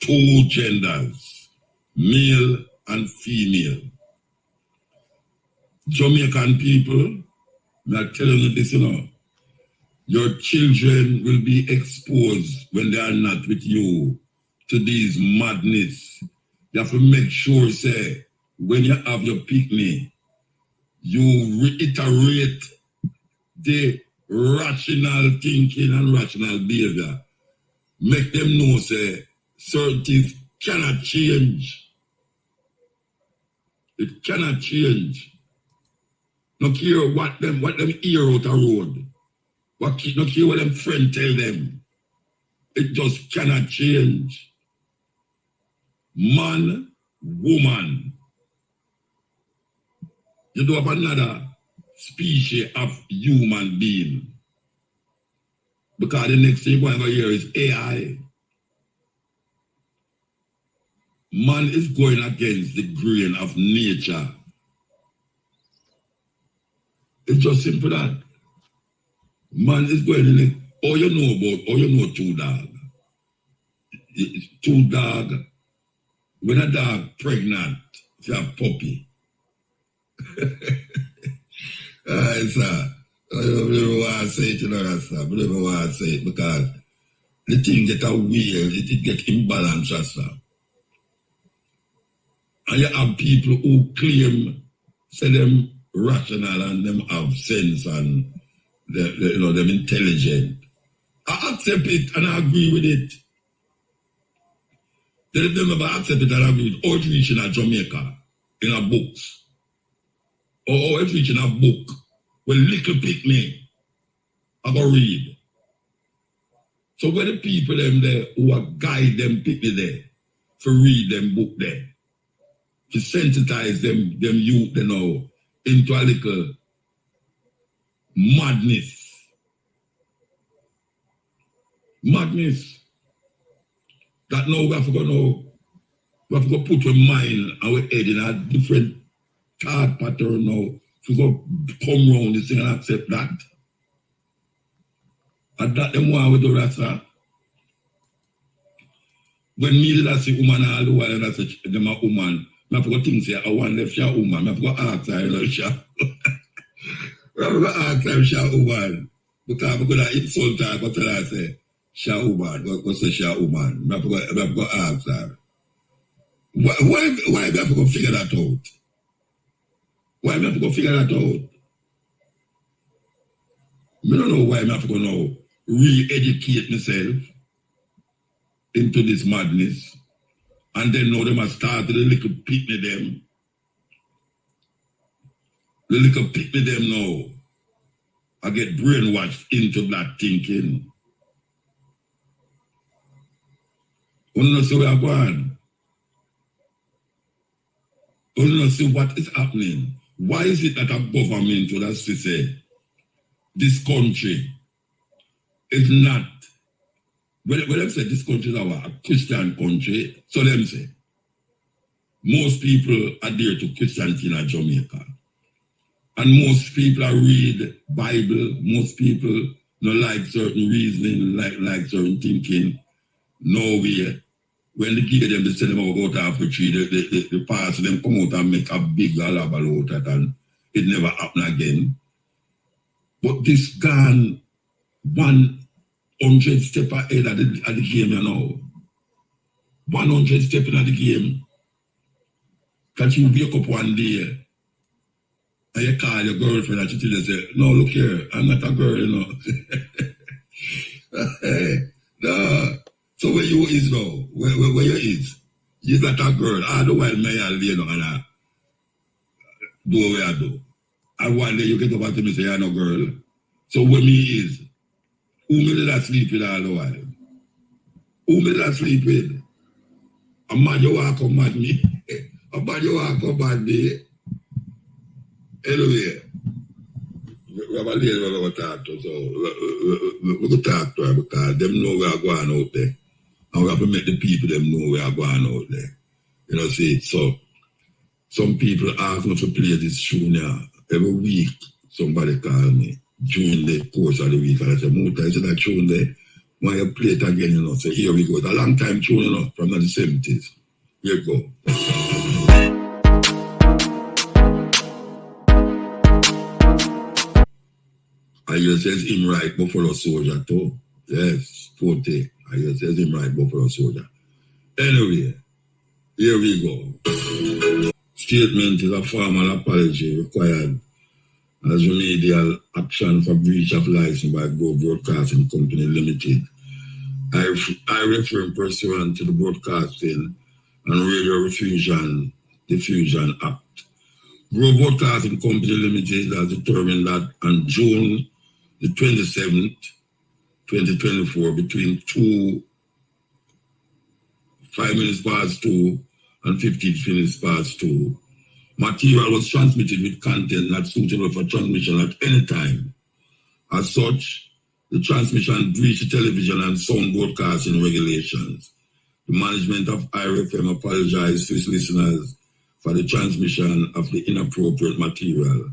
Two genders, male and female. Jamaican people, I'm telling you this, you know. Your children will be exposed when they are not with you to these madness. You have to make sure, say, when you have your picnic, you reiterate the rational thinking and rational behavior. Make them know, say, certain things cannot change. It cannot change. No care what them hear out the road. No care what them friend tell them. It just cannot change. Man, woman. You do have another species of human being. Because the next thing you're going to hear is AI. Man is going against the grain of nature. It's just simple that. Man is going in. All you know two dog. Two dog. When a dog pregnant, it's a puppy. Sir. I don't know why I say it, you know that, sir. I don't know why I say it because the thing get a weird, it get imbalanced, sir. And you have people who claim, say them rational and them have sense and them intelligent. I accept it and I agree with it. They never accept it and I agree with outreach in a Jamaica, in a books. Or outreach in a book with little picnic. I go read. So where the people them there who are guide them picnic there, to read them book there, to sensitize them youth they know into a little madness. Madness. That now we have to go put your mind and our head in a different thought pattern now. To go come round this thing and accept that. And that them why we do that, sir. When me did that see woman all the while and I say them a woman, I have to go think say I want left she a woman. I have to go ask her, you know, she. I have to go ask her if she a woman. Because I'm going to insult her, but tell her say she a woman. Go say she a woman. I have to go ask her. Why do I have to go figure that out? Why do I have to go figure that out? I don't know why I have to go now re-educate myself into this madness. And then now they must start the little picnic them. The little picnic them now. I get brainwashed into that thinking. You don't see where I'm going. You don't see what is happening. Why is it that a government would have to say this country is not, when they say this country is a Christian country, so them say, most people adhere to Christianity in Jamaica. And most people read Bible, most people don't like certain reasoning, like certain thinking. No way. When they give them the cinema go to Africa, the pastor them come out and make a big alab out of it and it never happen again. But this gone 100 steps ahead of the game, you know. 100 steps in the game. Can you wake up one day and you call your girlfriend and she say, no, look here, I'm not a girl, you know. No. So where you is now? Where you is? You're not a girl. All the while may I lay down and do what I do. And one day you get up to me and say, you're no girl. So where me is? Who me did I sleep with all the while? Who me did I sleep with? A man you walk up mad me. A man you walk up mad me. Anyway, we have a lady we're going to talk to. So we're going to talk to her because them know we are going out there. And we have to make the people them know we are going out there. You know, see, so some people ask me to play this tune here. Every week, somebody call me during the course of the week. And I say, Muta, is that tune there? Why you play it again, you know? So here we go. It's a long time tune, you know, from the 70s. Here you go. I hear says him right Buffalo Soldier too. Yes, 40. I hear says him right Buffalo Soldier. Anyway, here we go. Statement is a formal apology required as remedial action for breach of license by Globe Broadcasting Company Limited. I refer in pursuant to the Broadcasting and Radio Diffusion Act. Globe Broadcasting Company Limited has determined that on June the 27th, 2024, between 5 minutes past 2 and 15 minutes past 2, material was transmitted with content not suitable for transmission at any time. As such, The transmission breached the television and sound broadcasting regulations. The management of IRFM apologized to its listeners for the transmission of the inappropriate material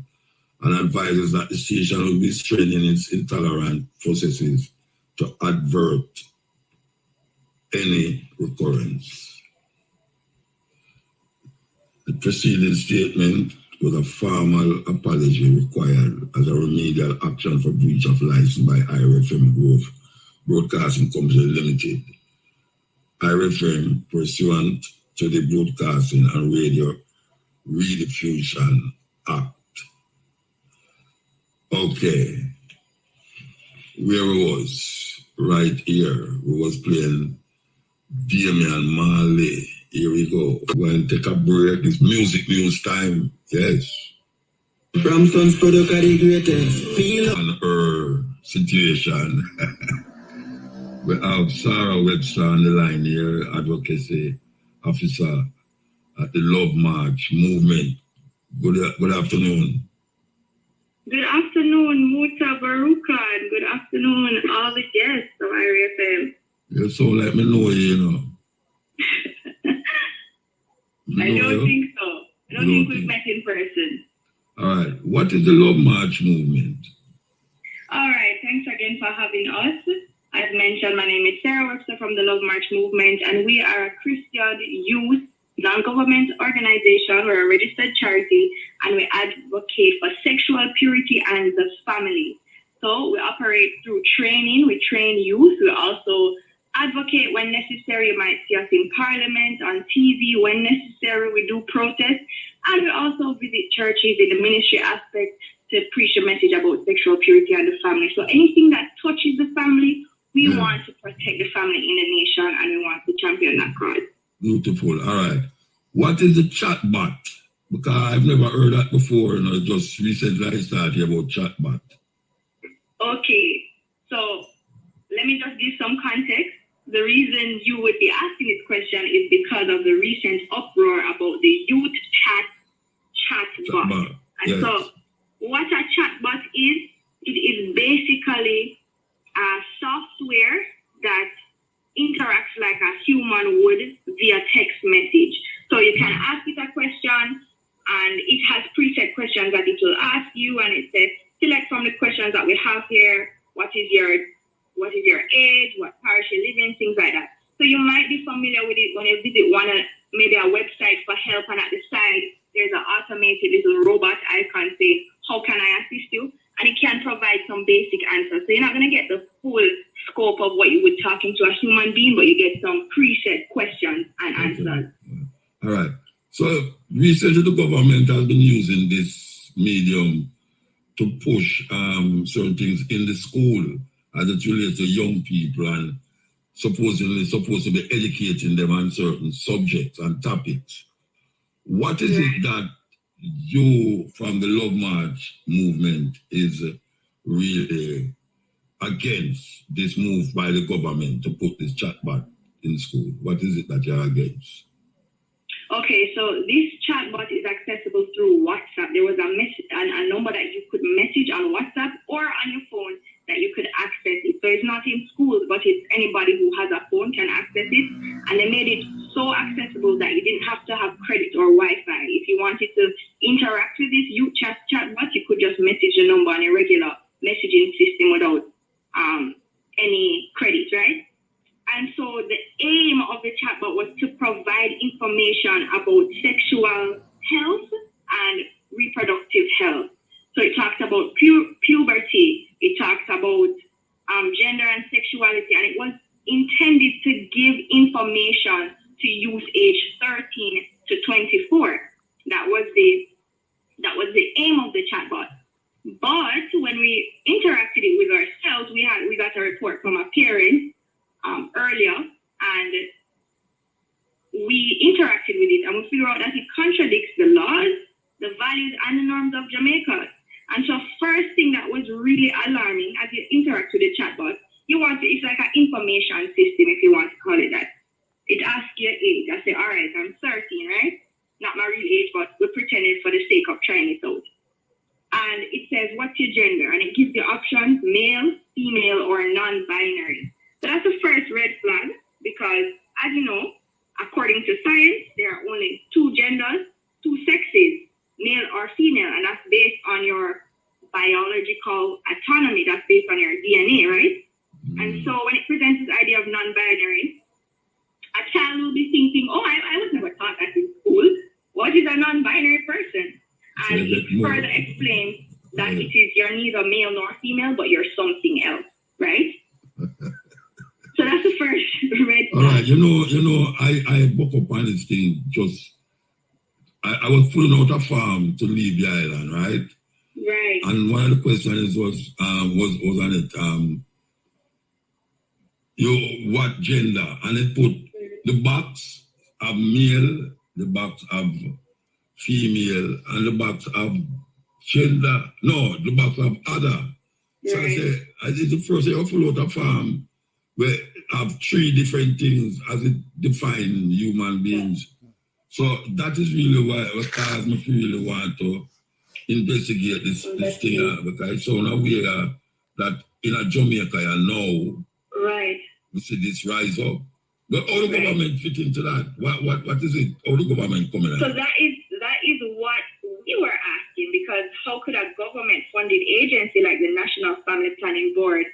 and advises that the station will be strengthening its intolerant processes to avert any recurrence. The preceding statement was a formal apology required as a remedial action for breach of license by IRFM Group Broadcasting Company Limited. IRFM pursuant to the Broadcasting and Radio Rediffusion Act. Okay, where was right here, we was playing Damian Marley. Here we go. We're going to take a break. It's music news time. Yes. Ramson's product are the greatest. On her situation. We have Sarah Webster on the line here, advocacy officer at the Love March movement. Good afternoon. Good afternoon, Mutabaruka, and good afternoon, all the guests of IRFM. You so let me know you, I don't think so. I don't think we've met in person. All right. What is the Love March movement? All right. Thanks again for having us. As mentioned, my name is Sarah Webster from the Love March movement, and we are a Christian youth non-government organization. We're a registered charity, and we advocate for sexual purity and the family. So we operate through training. We train youth. We also advocate when necessary. You might see us in Parliament, on TV. When necessary, we do protest. And we also visit churches in the ministry aspect to preach a message about sexual purity and the family. So anything that touches the family, we want to protect the family in the nation, and we want to champion that cause. Beautiful. All right. What is the chatbot? Because I've never heard that before, just recently I started about chatbot. Okay. So let me just give some context. The reason you would be asking this question is because of the recent uproar about the youth chatbot. And yes. So what a chatbot is, it is basically a software that interacts like a human would via text message. So you can ask it a question, and it has preset questions that it will ask you, and it says, select from the questions that we have here. What is your age? What parish you live in? Things like that. So you might be familiar with it when you visit maybe a website for help, and at the side there's an automated little robot icon saying, "How can I assist you?" And it can provide some basic answers. So you're not going to get the full scope of what you would talking to a human being, but you get some preset questions and answers. All right. So recently the government has been using this medium to push certain things in the school as it relates to young people and supposedly supposed to be educating them on certain subjects and topics. What is it that you from the Love March movement is really against this move by the government to put this chatbot in school? What is it that you're against? Okay, so this chatbot is accessible through WhatsApp. There was a number that you could message on WhatsApp or on your phone that you could access it. So it's not in schools, but it's anybody who has a phone can access it. And they made it so accessible that you didn't have to have credit or Wi-Fi. If you wanted to interact with this youth chatbot, you could just message the number on a regular messaging system without any credit, right? And so the aim of the chatbot was to provide information about sexual health and reproductive health. So it talks about puberty, it talks about gender and sexuality, and it was intended to give information to youth age 13 to 24. That was the aim of the chatbot. But when we interacted it with ourselves, we got a report from a parent earlier, and we interacted with it, and we figured out that it contradicts the laws, the values, and the norms of Jamaica. And so first thing that was really alarming as you interact with the chatbot, it's like an information system, if you want to call it that. It asks your age. I say, all right, I'm 13, right? Not my real age, but we're pretending for the sake of trying it out. and it says, what's your gender? And it gives you options, male, female, or non-binary. So that's the first red flag, because as you know, according to science, there are only two genders, two sexes, male or female, and that's based on your biological autonomy, that's based on your DNA, right? And so when it presents this idea of non-binary, a child will be thinking, oh, I was never taught that in school. What is a non-binary person? And it further explains that it is you're neither male nor female, but you're something else, right? So that's the first red flag. All right, I woke up on this thing I was pulling out a farm to leave the island, right? Right. And one of the questions was on it, what gender? And it put the box of male, the box of female, and the box of gender. No, the box of other. Right. So I did the first day I pull out a farm where I have three different things as it define human beings. So that is really why it caused me to really want to investigate this thing, because it's so aware that in a Jamaica now, right, we see this rise up. But how the government fit into that? What is it? How the government coming out? So that is what we were asking, because how could a government-funded agency like the National Family Planning Board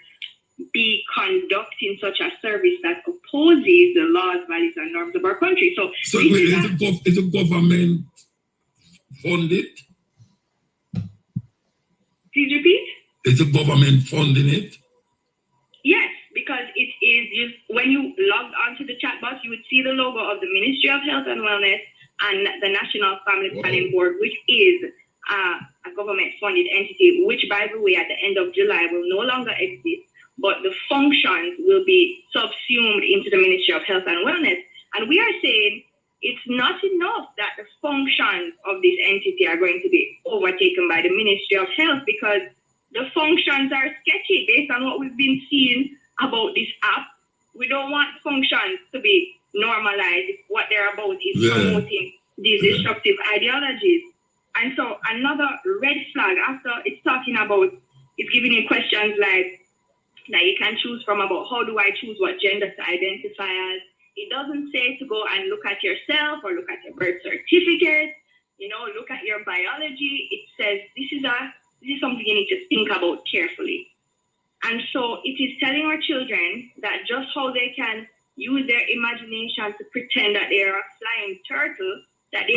be conducting such a service that opposes the laws, values, and norms of our country? So is the government funded? Please repeat? Is the government funding it? Yes, because it is when you logged onto the chat box, you would see the logo of the Ministry of Health and Wellness and the National Family Planning Board, which is a government-funded entity, which, by the way, at the end of July will no longer exist, but the functions will be subsumed into the Ministry of Health and Wellness. And we are saying it's not enough that the functions of this entity are going to be overtaken by the Ministry of Health, because the functions are sketchy based on what we've been seeing about this app. We don't want functions to be normalized if what they're about is promoting these destructive ideologies. And so another red flag, after it's talking about, it's giving you questions like that you can choose from about how do I choose what gender to identify as. It doesn't say to go and look at yourself or look at your birth certificate, look at your biology. It says this is something you need to think about carefully. And so it is telling our children that just how they can use their imagination to pretend that they are a flying turtle, that they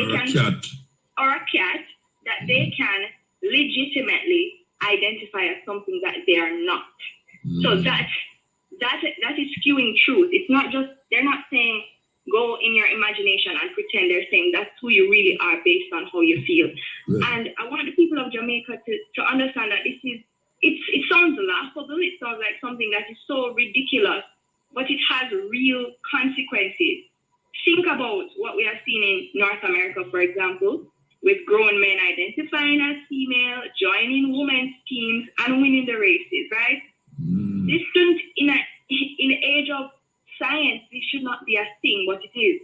or a cat, that they can legitimately identify as something that they are not. So that is skewing truth. It's not just, they're not saying go in your imagination and pretend. They're saying that's who you really are based on how you feel. And I want the people of Jamaica to understand that it sounds laughable. It sounds like something that is so ridiculous, but it has real consequences. Think about what we are seeing in North America, for example, with grown men identifying as female, joining women's teams, and winning the races, right? This shouldn't, in the age of science, this should not be a thing, but it is.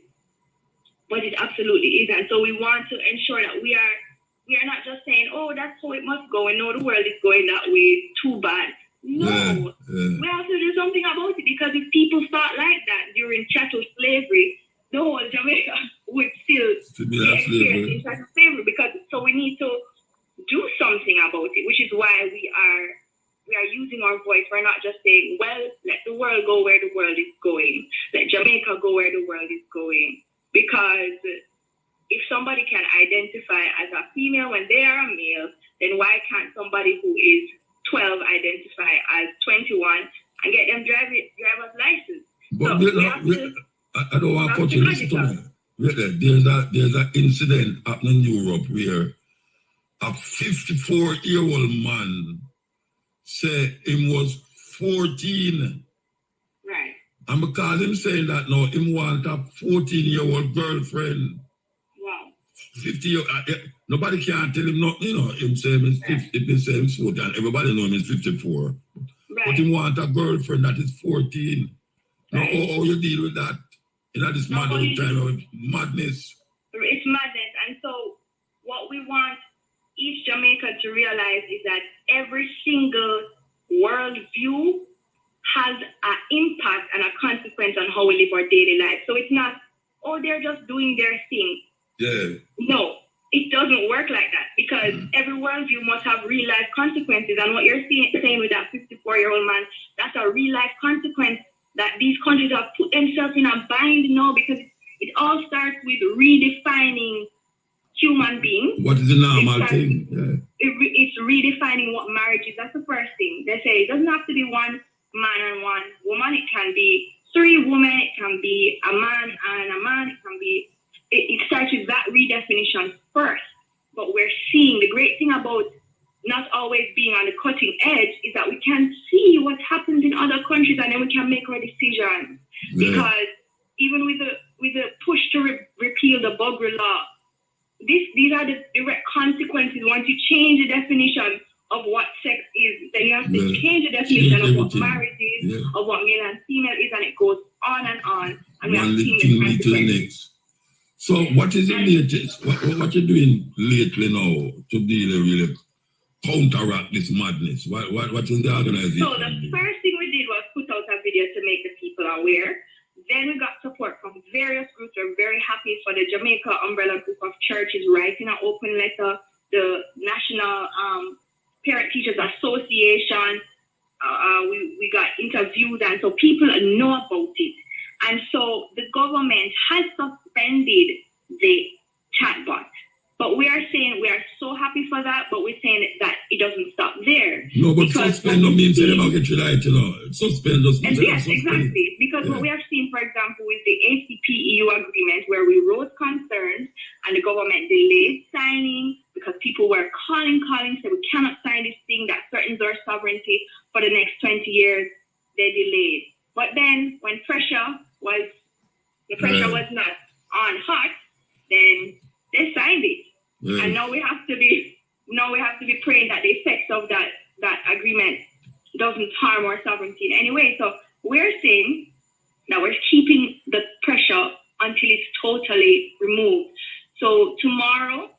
But it absolutely is. And so we want to ensure that we are not just saying, oh, that's how it must go, and no, the world is going that way, too bad. No, we have to do something about it, because if people thought like that during chattel slavery, the whole Jamaica would still be experiencing chattel slavery, so we need to do something about it, which is why we are using our voice. We're not just saying, well, let the world go where the world is going. Let Jamaica go where the world is going. Because if somebody can identify as a female when they are a male, then why can't somebody who is 12 identify as 21 and get them driver's license? But I don't want to cut you. Listen to me. There's an incident happening in Europe where a 54-year-old man said he was 14. Right. And because him saying that now, him want a 14-year-old girlfriend. Wow. 50 nobody can tell him nothing, him saying he's 40, and everybody know him is 54. Right. But he want a girlfriend that is 14. Right. Now, how you deal with that? This time of madness. It's madness. And so what we want each Jamaican to realize is that every single worldview has an impact and a consequence on how we live our daily life. So it's not, oh, they're just doing their thing. Yeah. No, it doesn't work like that, because every worldview must have real life consequences. And what you're saying with that 54-year-old man, that's a real life consequence that these countries have put themselves in a bind now, because it all starts with redefining human beings. What is the normal thing? Yeah. It's redefining what marriage is. That's the first thing. They say it doesn't have to be one man and one woman. It can be 3 women. It can be a man and a man. It can be. It starts with that redefinition first. But we're seeing the great thing about not always being on the cutting edge is that we can see what happens in other countries, and then we can make our decisions. Yeah. Because even with the push to repeal the Buggery law, these are the direct consequences. Once you change the definition of what sex is, then you have to change the definition of what marriage is, of what male and female is, and it goes on and on. And we have seen the consequences. So what is the latest? What you're doing lately now to deal with counteract this madness? What is the organization? So the first thing we did was put out a video to make the people aware. Then we got support from various groups. We're very happy for the Jamaica Umbrella Group of Churches writing an open letter. The National Parent Teachers Association, we got interviews, and so people know about it. And so the government has suspended the chatbot. But we are saying we are so happy for that, but we're saying that it doesn't stop there. No, but suspend no means they don't get you right, Suspend doesn't mean yes, exactly. Because what we have seen, for example, with the ACP-EU agreement, where we wrote concerns and the government delayed signing because people were calling, said we cannot sign this thing that threatens our sovereignty for the next 20 years, they delayed. But then when the pressure was not on hot, then they signed it. Yeah. And now we have to be praying that the effects of that agreement doesn't harm our sovereignty in any way. So we're saying that we're keeping the pressure until it's totally removed. So tomorrow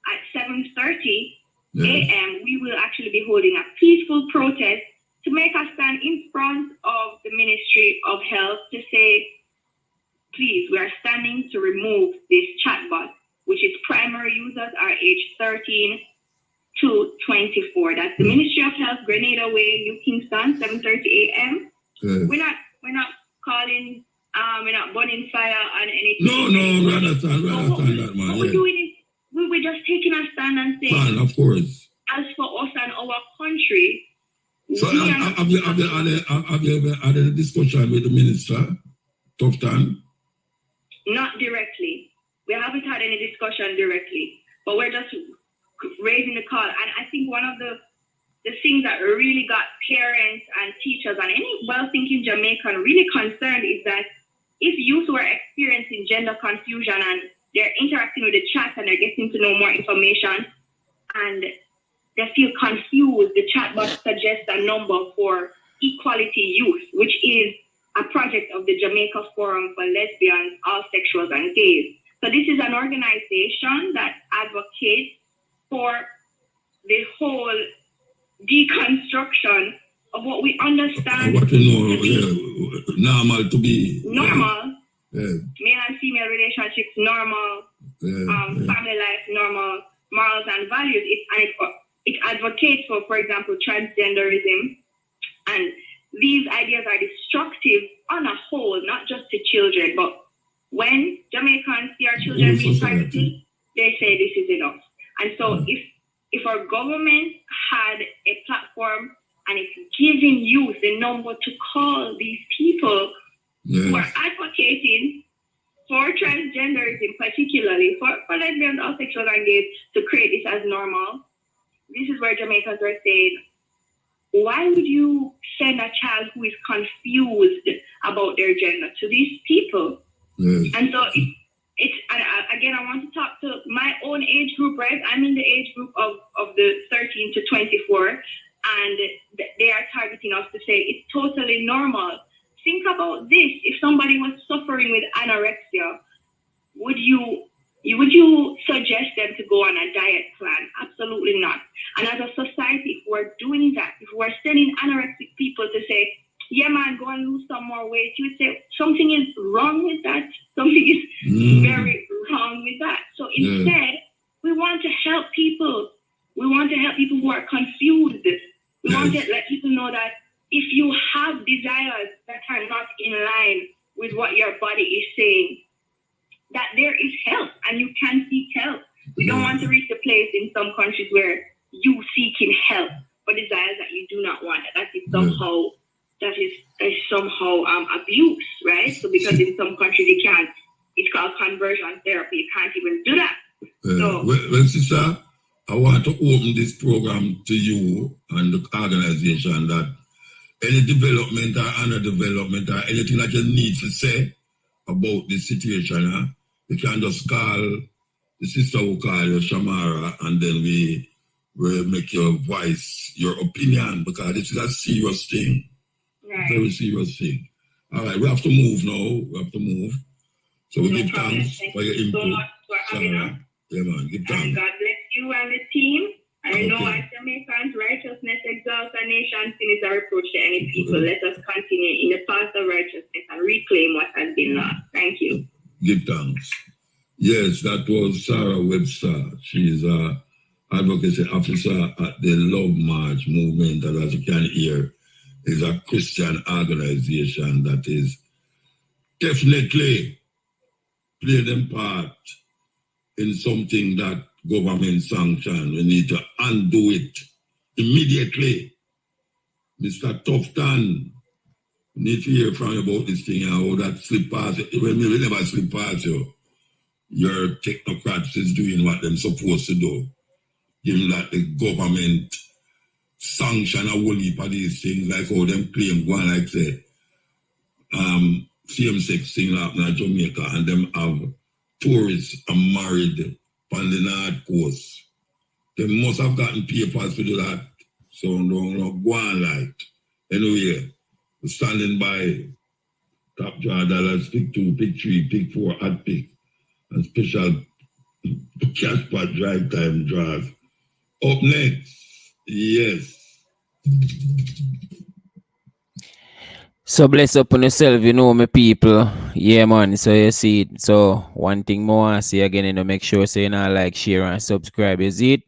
at 7:30 a.m. we will actually be holding a peaceful protest to make a stand in front of the Ministry of Health to say, please, we are standing to remove this chatbot, which its primary users are age 13 to 24. That's the Ministry of Health, Grenada Way, New Kingston, 7:30 a.m. We're not calling, we're not burning fire on anything. No, I understand that, man. What we're doing is we're just taking a stand and saying, man, of course. As for us and our country. So have you ever had a discussion with the minister, tough time? Not directly. We haven't had any discussion directly, but we're just raising the call. And I think one of the things that really got parents and teachers and any well-thinking Jamaican really concerned is that if youth were experiencing gender confusion and they're interacting with the chat and they're getting to know more information and they feel confused, the chatbot suggests a number for Equality Youth, which is a project of the Jamaica Forum for Lesbians, All Sexuals and Gays. So this is an organization that advocates for the whole deconstruction of what we understand. What we know, normal to be. Normal. Male and female relationships, normal. Family life, normal. Morals and values. It advocates for example, transgenderism. And these ideas are destructive on a whole, not just to children, but when Jamaicans see our children being targeted, they say this is enough. And so if our government had a platform and it's giving youth the number to call these people who are advocating for transgenderism, particularly for lesbians, all sexual and gays, to create this as normal, this is where Jamaicans are saying, why would you send a child who is confused about their gender to these people? And so again, I want to talk to my own age group, right? I'm in the age group of the 13 to 24, and they are targeting us to say it's totally normal. Think about this. If somebody was suffering with anorexia, would you suggest them to go go on a diet plan. Absolutely not. And as a society, if we're doing that, if we're sending anorexic people to say, yeah, man, go and lose some more weight, you would say something is wrong with that. Something is very wrong with that. So instead, we want to help people. We want to help people who are confused. We want to let people know that if you have desires that are not in line with what your body is saying, that there is help and you can seek help. We don't want to reach the place in some countries where you seeking help for desires that you do not want. That is somehow abuse, right? So because in some countries you can't, it's called conversion therapy. You can't even do that. Well, sister, I want to open this program to you and the organization that any development or underdevelopment or anything that you need to say about this situation, you can just call the sister who call you, Shamara, and then we will make your voice, your opinion, because this is a serious thing. Right. Very serious thing. All right, we have to move now. We have to move. So we give thanks for your input. So much for having us. Yeah, man, give thanks. And God bless you and the team. I know as Jamaicans, righteousness exalts a nation, sin is a reproach to any people. Let us continue in the path of righteousness and reclaim what has been lost. Thank you. Give thanks. Yes, that was Sarah Webster. She is an advocacy officer at the Love March movement, that, as you can hear, is a Christian organization that is definitely playing them part in something that government sanction. We need to undo it immediately. Mr. Tufton, we need to hear from you about this thing and how that slip past. When we never slip past you, your technocrats is doing what they're supposed to do. Given that the government sanction a whole heap of these things, like how them claim one, like say, same-sex thing happening in Jamaica, and them have tourists and married on the North Coast. They must have gotten papers to do that. So don't go on like. Anyway, we're standing by top draw dollars, pick 2, pick 3, pick 4, hot pick, and special cash pot drive time draws. Up next, yes. So bless up on yourself, you know, my people. Yeah, man. So you see it. So one thing more I see again, you know, make sure so you know, like, share, and subscribe. You see it?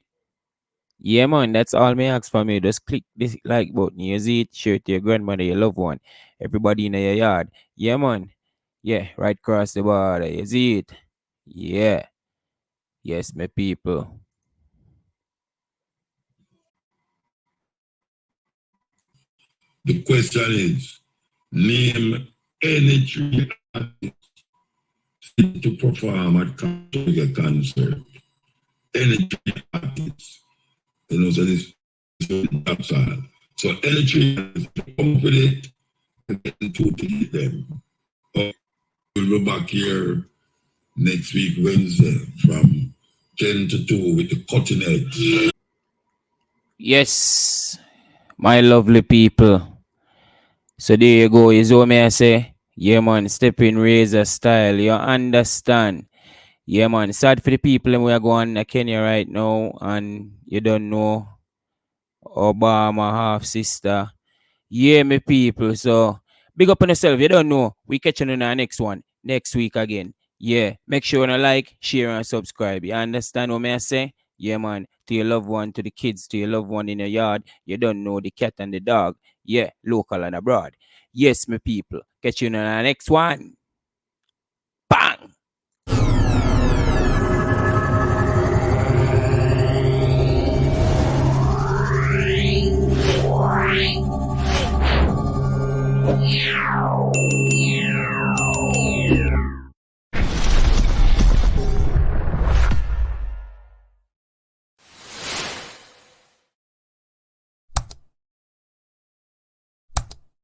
Yeah, man. That's all me ask for me. Just click this like button. You see it? Share it to your grandmother, your loved one, everybody in your yard. Yeah, man. Yeah, right across the border. You see it? Yeah. Yes, my people. The question is, name any 3 artists to perform at concert. Any 3 artists. You know, so this is all. So any 3 artists, come up with it and get the 2 to get them. We'll be back here next week, Wednesday, from 10 to 2 with the cutting edge. Yes, my lovely people. So there you go. Is what may I say? Yeah, man. Steppin razor style. You understand? Yeah, man. Sad for the people and we are going to Kenya right now, and you don't know Obama half sister. Yeah, my people. So big up on yourself. You don't know. We catching on our next one next week again. Yeah. Make sure you like, share, and subscribe. You understand what may I say? Yeah, man. To your loved one, to the kids, to your loved one in your yard. You don't know the cat and the dog. Yeah, local and abroad. Yes, my people. Catch you in our next one. Bang! Yeah.